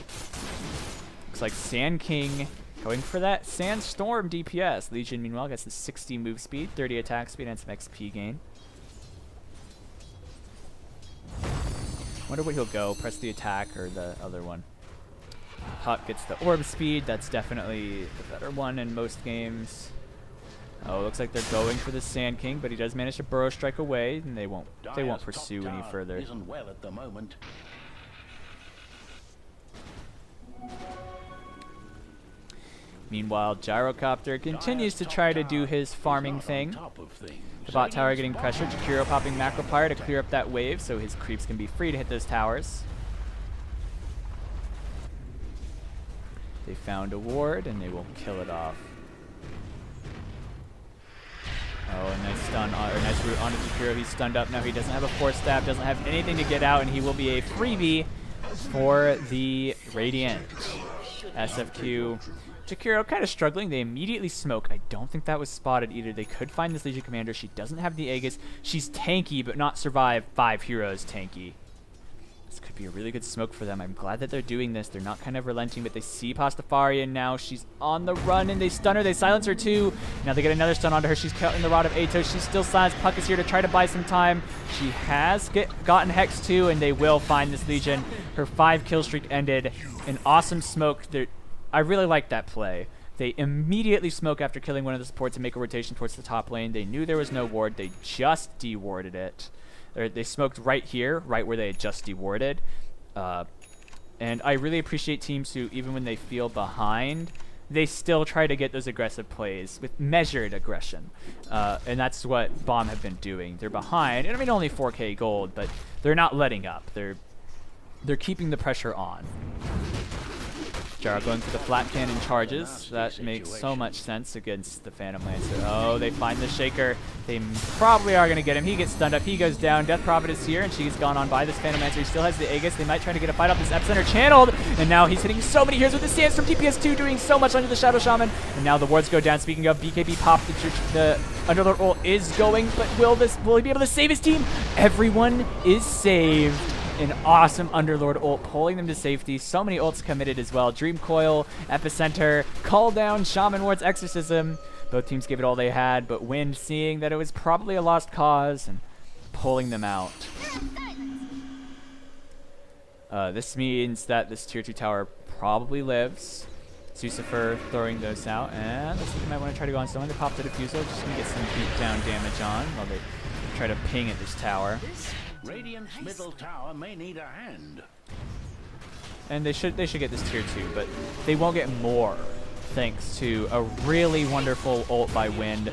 Looks like Sand King going for that Sandstorm DPS. Legion, meanwhile, gets the 60 move speed, 30 attack speed, and some XP gain. Wonder what he'll go. Press the attack or the other one. Puck gets the orb speed. That's definitely the better one in most games. Oh, looks like they're going for the Sand King, but he does manage to burrow strike away, and they won't pursue any further. Isn't well at the moment. Meanwhile, Gyrocopter continues to try to do his farming thing. The bot tower getting pressured. Jakiro popping Macropire to clear up that wave so his creeps can be free to hit those towers. They found a ward and they will kill it off. Oh, a nice stun, or nice root onto Jakiro. He's stunned up now. He doesn't have a force stab, doesn't have anything to get out, and he will be a freebie for the Radiant. SFQ. Jakiro kind of struggling. They immediately smoke. I don't think that was spotted either. They could find this Legion Commander. She doesn't have the Aegis. She's tanky, but not survive 5 heroes tanky. This could be a really good smoke for them. I'm glad that they're doing this. They're not kind of relenting, but they see Pastafarian now. She's on the run, and they stun her. They silence her too. Now they get another stun onto her. She's caught in the Rod of Atos. She's still silenced. Puck is here to try to buy some time. She has gotten Hex too, and they will find this Legion. Her 5 kill streak ended. An awesome smoke. I really like that play. They immediately smoke after killing one of the supports and make a rotation towards the top lane. They knew there was no ward. They just dewarded it. They smoked right here, right where they had just dewarded. And I really appreciate teams who, even when they feel behind, they still try to get those aggressive plays with measured aggression. And that's what Bomb have been doing. They're behind, and I mean only 4k gold, but they're not letting up. They're keeping the pressure on. Jara going for the flat cannon charges. That makes so much sense against the Phantom Lancer. Oh, they find the Shaker. They probably are going to get him. He gets stunned up. He goes down. Death Prophet is here, and she's gone on by this Phantom Lancer. He still has the Aegis. They might try to get a fight off this Epicenter channeled, and now he's hitting so many heroes with the Sandstorm DPS2, doing so much under the Shadow Shaman. And now the wards go down. Speaking of, BKB pop, the Underlord ult is going, but will he be able to save his team? Everyone is saved. An awesome Underlord ult, pulling them to safety. So many ults committed as well. Dream Coil, Epicenter, Call Down, Shaman Ward's Exorcism. Both teams gave it all they had, but Wind, seeing that it was probably a lost cause, and pulling them out. This means that this tier 2 tower probably lives. Lucifer throwing those out, and looks like they might want to try to go on someone. They pop the diffusal, just going to get some beat down damage on while they try to ping at this tower. Radiant's middle tower may need a hand. And they should get this tier 2, but they won't get more thanks to a really wonderful ult by Wind.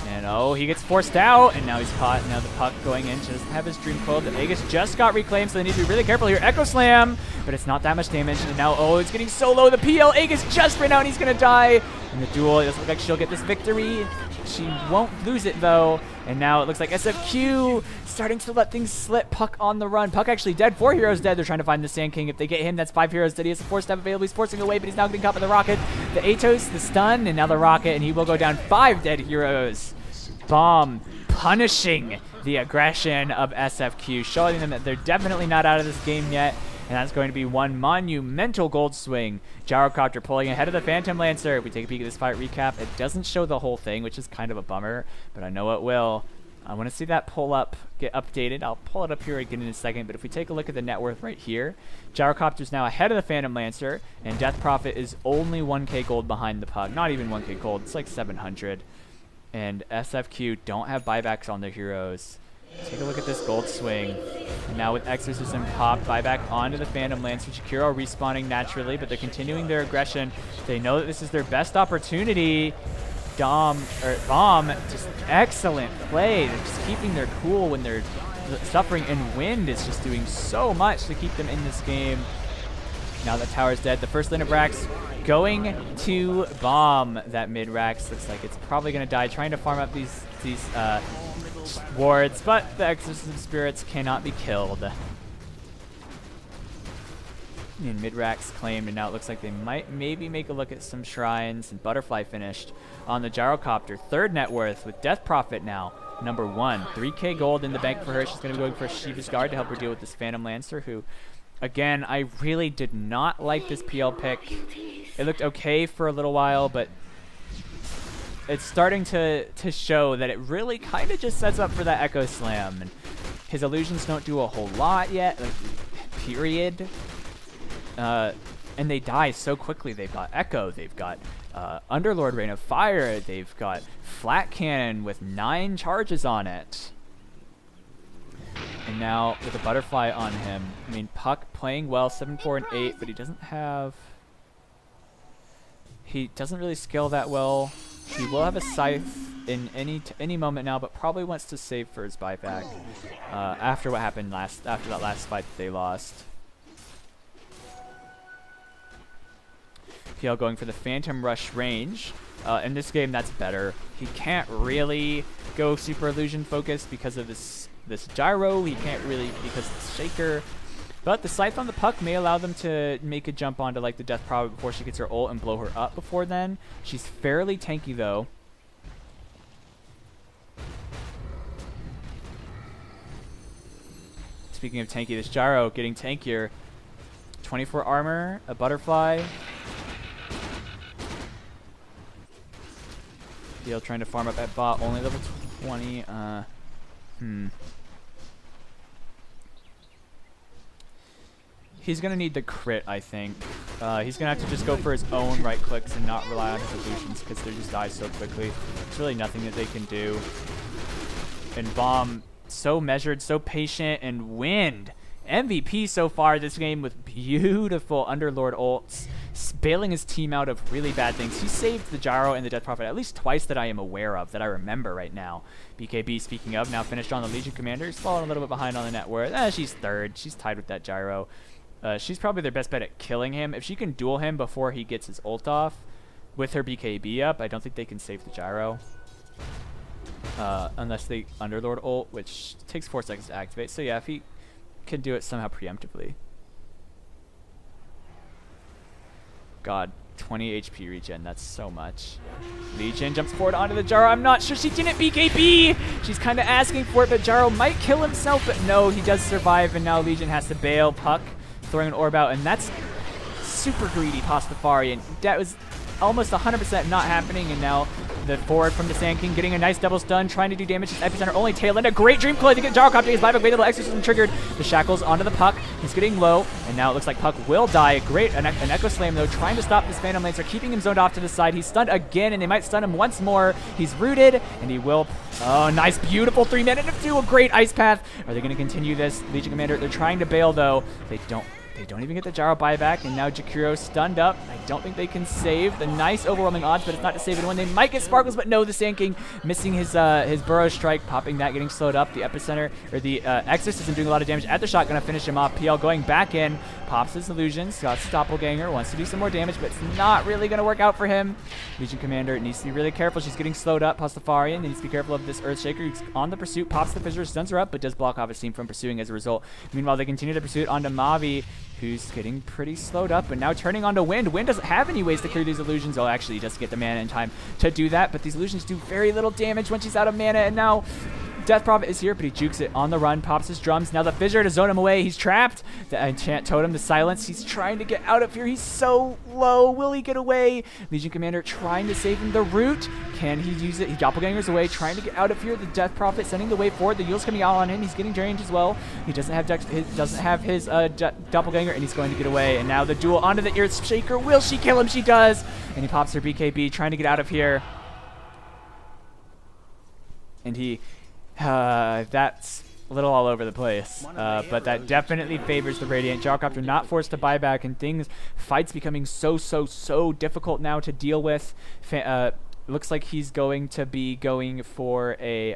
And oh, he gets forced out, and now he's caught. Now the Puck going in, doesn't have his Dream Coil. The Aegis just got reclaimed, so they need to be really careful here. Echo Slam, but it's not that much damage. And now, oh, it's getting so low. The PL Aegis just ran out, and he's going to die. In the duel, it doesn't look like she'll get this victory. She won't lose it, though. And now it looks like SFQ starting to let things slip. Puck on the run. Puck actually dead. 4 heroes dead. They're trying to find the Sand King. If they get him, that's 5 heroes dead. He has a 4 stab available. He's forcing away, but he's now getting caught by the rocket. The Atos, the stun, and now the rocket, and he will go down. 5 dead heroes. Bomb punishing the aggression of SFQ, showing them that they're definitely not out of this game yet. And that's going to be one monumental gold swing. Gyrocopter pulling ahead of the Phantom Lancer. If we take a peek at this fight recap, it doesn't show the whole thing, which is kind of a bummer, but I know it will. I want to see that pull up get updated. I'll pull it up here again in a second, but if we take a look at the net worth right here, Gyrocopter's now ahead of the Phantom Lancer, and Death Prophet is only 1k gold behind the Pug. Not even 1k gold, it's like 700. And SFQ don't have buybacks on their heroes. Take a look at this gold swing. And now with Exorcism popped, buyback onto the Phantom Lancer. Shakiro respawning naturally, but they're continuing their aggression. They know that this is their best opportunity. Bomb, just excellent play. They're just keeping their cool when they're suffering, and Wind is just doing so much to keep them in this game. Now that tower's dead, the first lane of Rax going to Bomb. That mid Rax looks like it's probably going to die. Trying to farm up these wards, but the Exorcism Spirits cannot be killed. And mid-racks claimed, and now it looks like they might maybe make a look at some shrines. And Butterfly finished on the Gyrocopter. Third net worth with Death Prophet now. Number 1. 3k gold in the bank for her. She's going to be going for Shiva's Guard to help her deal with this Phantom Lancer, who, again, I really did not like this PL pick. It looked okay for a little while, but it's starting to show that it really kind of just sets up for that Echo Slam. And his illusions don't do a whole lot yet, like, period. And they die so quickly. They've got Echo, they've got Underlord Rain of Fire, they've got Flat Cannon with 9 charges on it. And now with a Butterfly on him, I mean, Puck playing well, 7, 4, and 8, but he doesn't really scale that well. He will have a Scythe in any moment now, but probably wants to save for his buyback after what happened after that last fight that they lost. PL going for the Phantom Rush range. In this game, that's better. He can't really go super illusion focused because of this gyro. He can't really because of the shaker. But the Scythe on the Puck may allow them to make a jump onto like the Death Prophet before she gets her ult and blow her up before then. She's fairly tanky though. Speaking of tanky, this gyro getting tankier. 24 armor, a Butterfly. DL trying to farm up at bot, only level 20. He's going to need the crit, I think. He's going to have to just go for his own right clicks and not rely on his illusions because they just die so quickly. There's really nothing that they can do. And Bomb, so measured, so patient, and Wind. MVP so far this game with beautiful Underlord ults, bailing his team out of really bad things. He saved the Gyro and the Death Prophet at least twice that I am aware of, that I remember right now. BKB, speaking of, now finished on the Legion Commander. He's falling a little bit behind on the net worth. She's third. She's tied with that Gyro. She's probably their best bet at killing him. If she can duel him before he gets his ult off with her BKB up, I don't think they can save the Gyro. Unless they Underlord ult, which takes 4 seconds to activate. So yeah, if he can do it somehow preemptively. God, 20 HP regen, that's so much. Legion jumps forward onto the Gyro. I'm not sure she didn't BKB! She's kind of asking for it, but Gyro might kill himself, but no, he does survive, and now Legion has to bail. Puck throwing an orb out, and that's super greedy Pastafarian. That was almost 100% not happening, and now the forward from the Sand King getting a nice double stun, trying to do damage to Epicenter, only tail end. A great Dream Coil to get Gyrocopter, his buyback, wait, little Exorcism triggered. The Shackles onto the Puck. He's getting low, and now it looks like Puck will die. Great, an Echo Slam though, trying to stop this Phantom Lancer, keeping him zoned off to the side. He's stunned again, and they might stun him once more. He's rooted, and he will. Oh, nice, beautiful 3-minute of 2, a great Ice Path. Are they going to continue this? Legion Commander, they're trying to bail though. They don't even get the Gyro buyback, and now Jakiro stunned up. I don't think they can save. The nice overwhelming odds, but it's not to save anyone. They might get Sparkles, but no, the Sand King missing his Burrow Strike, popping that, getting slowed up. The Epicenter, or the Exorcism doing a lot of damage at the shot, gonna finish him off. PL going back in, pops his illusions, got Doppelganger, wants to do some more damage, but it's not really gonna work out for him. Legion Commander needs to be really careful. She's getting slowed up. Pastafarian needs to be careful of this Earthshaker. He's on the pursuit, pops the Fissure, stuns her up, but does block off his team from pursuing as a result. Meanwhile, they continue the pursuit onto Mavi, who's getting pretty slowed up, and now turning onto Wind. Wind doesn't have any ways to clear these illusions. Oh, actually, he does get the mana in time to do that, but these illusions do very little damage when she's out of mana, and now Death Prophet is here, but he jukes it on the run, pops his drums. Now the Fissure to zone him away. He's trapped. The Enchant Totem, the Silence. He's trying to get out of here. He's so low. Will he get away? Legion Commander trying to save him. The Root. Can he use it? He Doppelgangers away, trying to get out of here. The Death Prophet sending the way forward. The Yule's coming out on him. He's getting drained as well. He doesn't have his Doppelganger, and he's going to get away. And now the duel onto the Earthshaker. Will she kill him? She does. And he pops her BKB, trying to get out of here. And he... that's a little all over the place, but that definitely favors the Radiant. Gyrocopter not forced to buy back, and fights becoming so difficult now to deal with. Looks like he's going to be going for a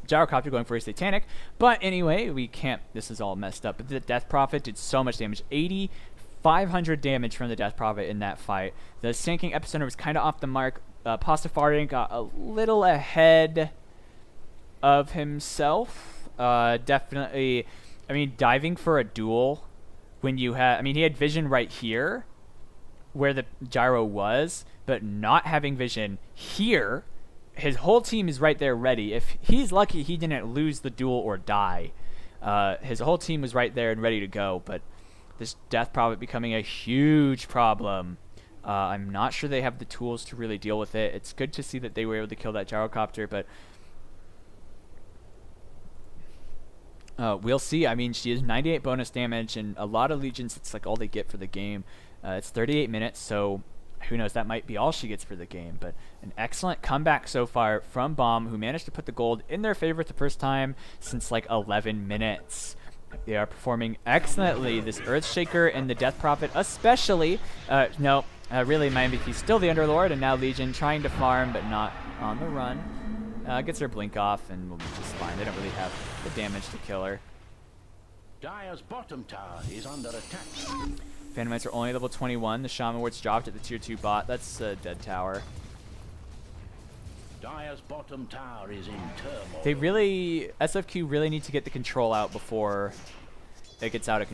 Gyrocopter going for a Satanic, but anyway, we can't. This is all messed up. But the Death Prophet did so much damage, 500 damage from the Death Prophet in that fight. The Sand King Epicenter was kind of off the mark. Pastafarian got a little ahead. of himself. Definitely, I mean, diving for a duel when you have, I mean, he had vision right here where the gyro was, but not having vision here, his whole team is right there ready. If he's lucky, he didn't lose the duel or die. His whole team was right there and ready to go, but this death prophet becoming a huge problem. I'm not sure they have the tools to really deal with it. It's good to see that they were able to kill that gyrocopter, but we'll see. I mean, she is 98 bonus damage, and a lot of legions, it's like all they get for the game. It's 38 minutes, so who knows, that might be all she gets for the game. But an excellent comeback so far from Bomb, who managed to put the gold in their favor the first time since like 11 minutes. They are performing excellently. This Earthshaker and the Death Prophet especially. Really my MVP is still the Underlord, and now Legion trying to farm but not on the run. Gets her blink off and will be just fine. They don't really have the damage to kill her. Dire's bottom tower is under attack. Phantomites are only level 21. The Shaman Ward's dropped at the tier 2 bot. That's a dead tower. Dire's bottom tower is in turmoil. They really, SFQ really need to get the control out before it gets out of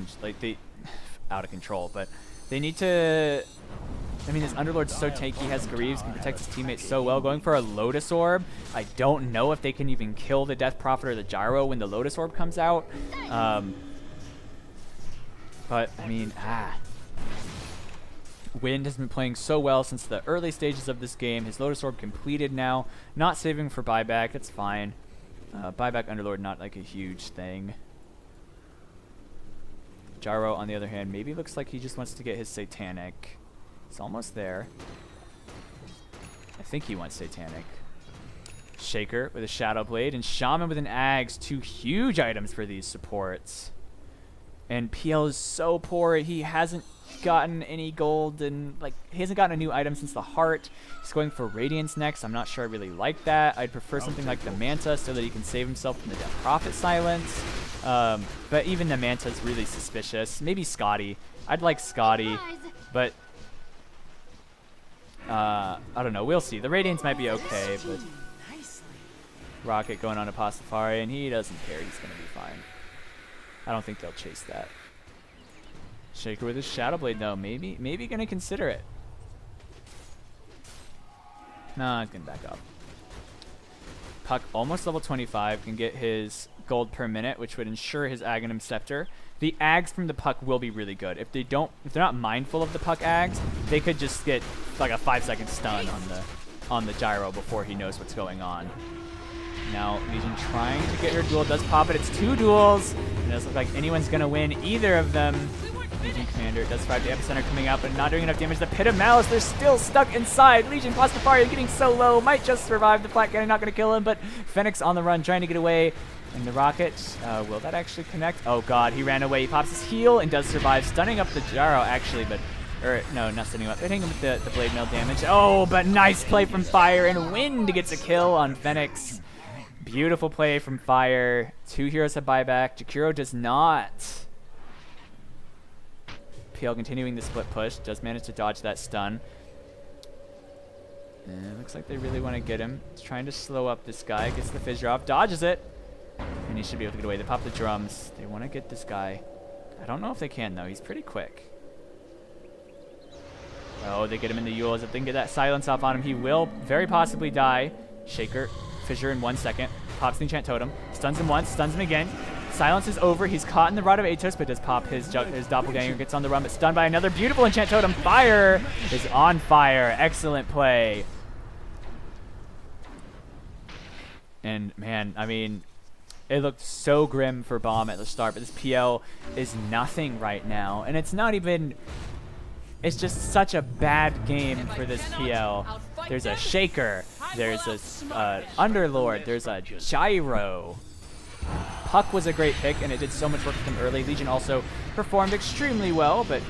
control. But they need to. I mean, this Underlord's so tanky, has Greaves, can protect his teammates so well. Going for a Lotus Orb. I don't know if they can even kill the Death Prophet or the Gyro when the Lotus Orb comes out. But I mean, Wind has been playing so well since the early stages of this game. His Lotus Orb completed now. Not saving for buyback. That's fine. Buyback Underlord, not like a huge thing. Gyro, on the other hand, maybe looks like he just wants to get his Satanic. He's almost there. I think he wants Satanic. Shaker with a Shadow Blade and Shaman with an Axe. 2 huge items for these supports. And PL is so poor. He hasn't gotten any gold, and like he hasn't gotten a new item since the Heart. He's going for Radiance next. I'm not sure I really like that. I'd prefer something like the Manta so that he can save himself from the Death Prophet silence. But even the Manta is really suspicious. Maybe Scotty. I'd like Scotty, but I don't know. We'll see. The Radiance might be okay, but Rocket going on Apostafari, and he doesn't care. He's going to be fine. I don't think they'll chase that. Shaker with his Shadow Blade, though. Maybe going to consider it. No, he's going to back up. Puck almost level 25, can get his gold per minute, which would ensure his Aghanim Scepter. The Ags from the Puck will be really good. If they're not mindful of the Puck Ags, they could just get like a 5-second stun on the Gyro before he knows what's going on. Now Legion trying to get her duel, does pop it. It's 2 duels. It doesn't look like anyone's gonna win either of them. Legion Commander does 5 to Epicenter coming up, but not doing enough damage. The Pit of Malice, they're still stuck inside. Legion Pastafari getting so low, might just survive. The Flat Cannon not gonna kill him, but Fenix on the run trying to get away. And the Rocket, will that actually connect? Oh god, he ran away. He pops his heal and does survive, stunning up the Gyro actually, but no, not stunning him up. Hitting him with the Blade Mail damage. Oh, but nice play from Fire, and Wind gets a kill on Fenix. Beautiful play from Fire. 2 heroes have buyback. Jakiro does not. PL continuing the split push. Does manage to dodge that stun. And it looks like they really want to get him. He's trying to slow up this guy. Gets the Fissure off. Dodges it. And he should be able to get away. They pop the drums. They want to get this guy. I don't know if they can, though. He's pretty quick. Oh, they get him in the Yule. As if they can get that silence off on him, he will very possibly die. Shaker. Fissure in 1 second. Pops the Enchant Totem. Stuns him once. Stuns him again. Silence is over. He's caught in the Rod of Atos, but does pop his Doppelganger. Gets on the run, but stunned by another beautiful Enchant Totem. Fire is on fire. Excellent play. And, man, I mean, it looked so grim for Bomb at the start, but this PL is nothing right now. And it's not even... It's just such a bad game for this PL. There's a Shaker. There's a Underlord. There's a Gyro. Puck was a great pick, and it did so much work for them early. Legion also performed extremely well, but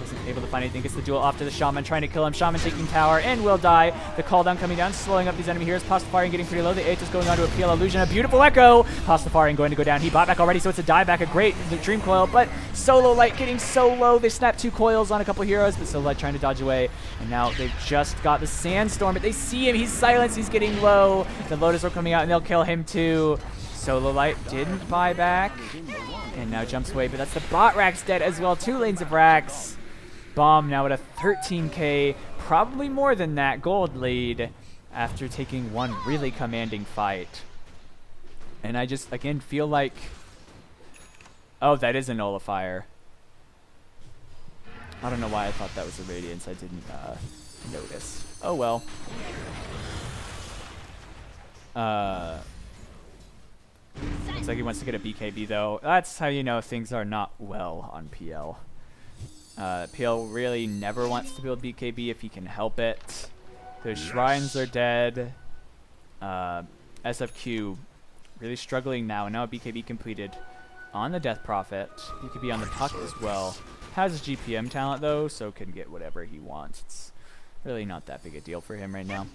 Wasn't able to find anything. Gets the duel off to the Shaman, trying to kill him. Shaman taking tower and will die. The call down coming down, slowing up these enemy heroes. Pastafarian getting pretty low. The Aegis going on to a PL illusion. A beautiful echo. Pastafarian going to go down. He bought back already, so it's a dieback. A great Dream Coil, but Solo Light getting so low. They snap 2 coils on a couple heroes, but Solo Light trying to dodge away. And now they've just got the Sandstorm, but they see him. He's silenced. He's getting low. The Lotus are coming out, and they'll kill him too. Solo Light didn't buy back, and now jumps away, but that's the bot Rax dead as well. 2 lanes of Rax. Bomb now at a 13k, probably more than that, gold lead after taking one really commanding fight. And I just, again, feel like... Oh, that is a nullifier. I don't know why I thought that was a Radiance. I didn't notice. Oh, well. Looks like he wants to get a BKB, though. That's how you know things are not well on PL. PL really never wants to build BKB if he can help it. The shrines are dead. SFQ really struggling now. And now BKB completed on the Death Prophet. BKB on the Puck as well. Has his GPM talent though, so can get whatever he wants. It's really not that big a deal for him right now.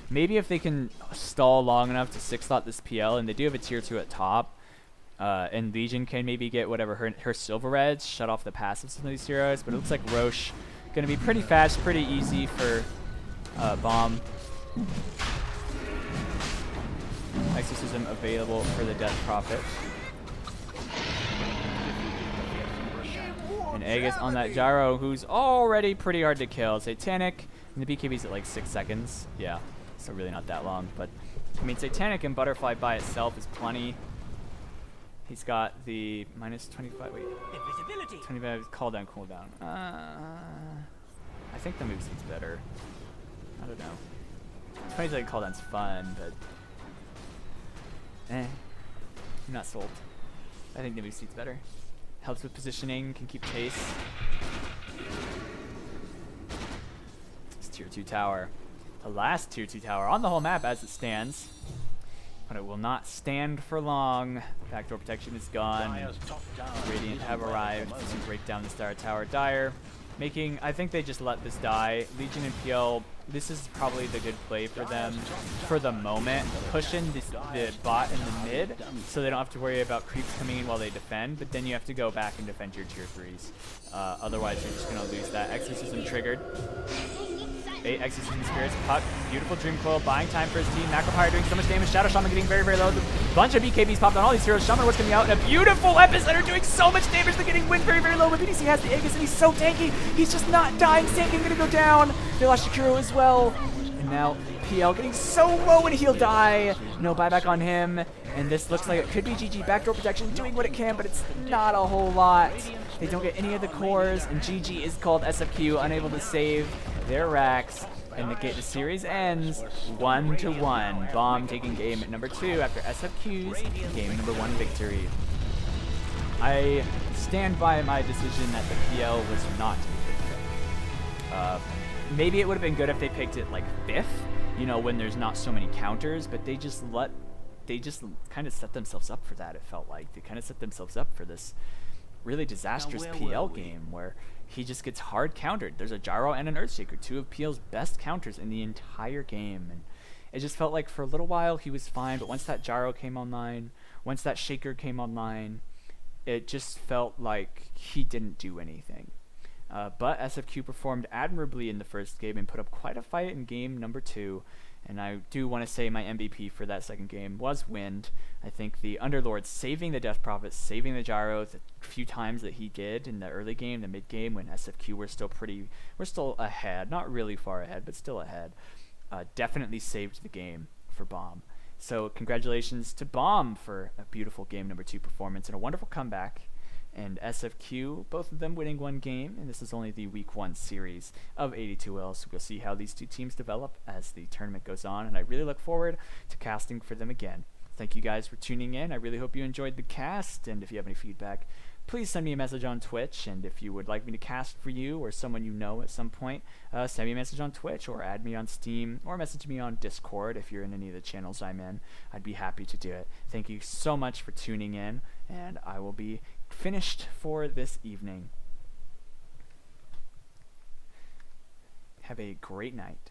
Maybe if they can stall long enough to 6-slot this PL, and they do have a tier 2 at top, and Legion can maybe get whatever her Silver Reds, shut off the passives of some of these heroes, but it looks like Roche going to be pretty fast, pretty easy for Bomb. Exorcism available for the Death Prophet. And Aegis on that Gyro, who's already pretty hard to kill. Satanic, and the BKB's at like 6 seconds. Yeah, so really not that long, but I mean, Satanic and Butterfly by itself is plenty. He's got the minus 25, wait, 25 cooldown. I think the move speed's better. I don't know. 20 second cooldown's fun, but I'm not sold. I think the move speed's better. Helps with positioning, can keep pace. It's tier 2 tower. The last tier 2 tower on the whole map as it stands. But it will not stand for long. Backdoor protection is gone. Radiant have arrived to break down the Star Tower. Dire making, I think they just let this die. Legion and PL, this is probably the good play for them for the moment. Pushing the bot in the mid so they don't have to worry about creeps coming in while they defend, but then you have to go back and defend your tier 3s. Otherwise, you're just going to lose that. Exorcism triggered. 8 Exorcism Spirits, Puck, beautiful Dream Coil, buying time for his team. Macropyre doing so much damage. Shadow Shaman getting very, very low. The bunch of BKBs popped on all these heroes. Shaman was coming out, and a beautiful Epicenter doing so much damage. They're getting wind very, very low. But BDC has the Aegis, and he's so tanky. He's just not dying. Sankin gonna go down. They lost Shakiro as well. And now PL getting so low, and he'll die. No buyback on him. And this looks like it could be GG. Backdoor protection doing what it can, but it's not a whole lot. They don't get any of the cores, and GG is called SFQ, unable to save their racks, and the series ends 1-1. Bomb taking game at number 2 after SFQ's game number 1 victory. I stand by my decision that the PL was not a good pick. Maybe it would have been good if they picked it like 5th, you know, when there's not so many counters, but they just kind of set themselves up for that. It felt like they kind of set themselves up for this really disastrous PL game where he just gets hard countered. There's a Gyro and an Earthshaker, 2 of PL's best counters in the entire game, and it just felt like for a little while he was fine, but once that Gyro came online, once that Shaker came online, it just felt like he didn't do anything. But SFQ performed admirably in the first game and put up quite a fight in game number 2. And I do want to say my MVP for that second game was Wind. I think the Underlord saving the Death Prophet, saving the Gyro the few times that he did in the early game, the mid game, when SFQ were still ahead, not really far ahead, but still ahead, definitely saved the game for Bomb. So congratulations to Bomb for a beautiful game number 2 performance and a wonderful comeback. And SFQ, both of them winning 1 game, and this is only the week 1 series of AD2L, so we'll see how these 2 teams develop as the tournament goes on, and I really look forward to casting for them again. Thank you guys for tuning in. I really hope you enjoyed the cast, and if you have any feedback, please send me a message on Twitch, and if you would like me to cast for you or someone you know at some point, send me a message on Twitch or add me on Steam or message me on Discord if you're in any of the channels I'm in. I'd be happy to do it. Thank you so much for tuning in, and I will be finished for this evening. Have a great night.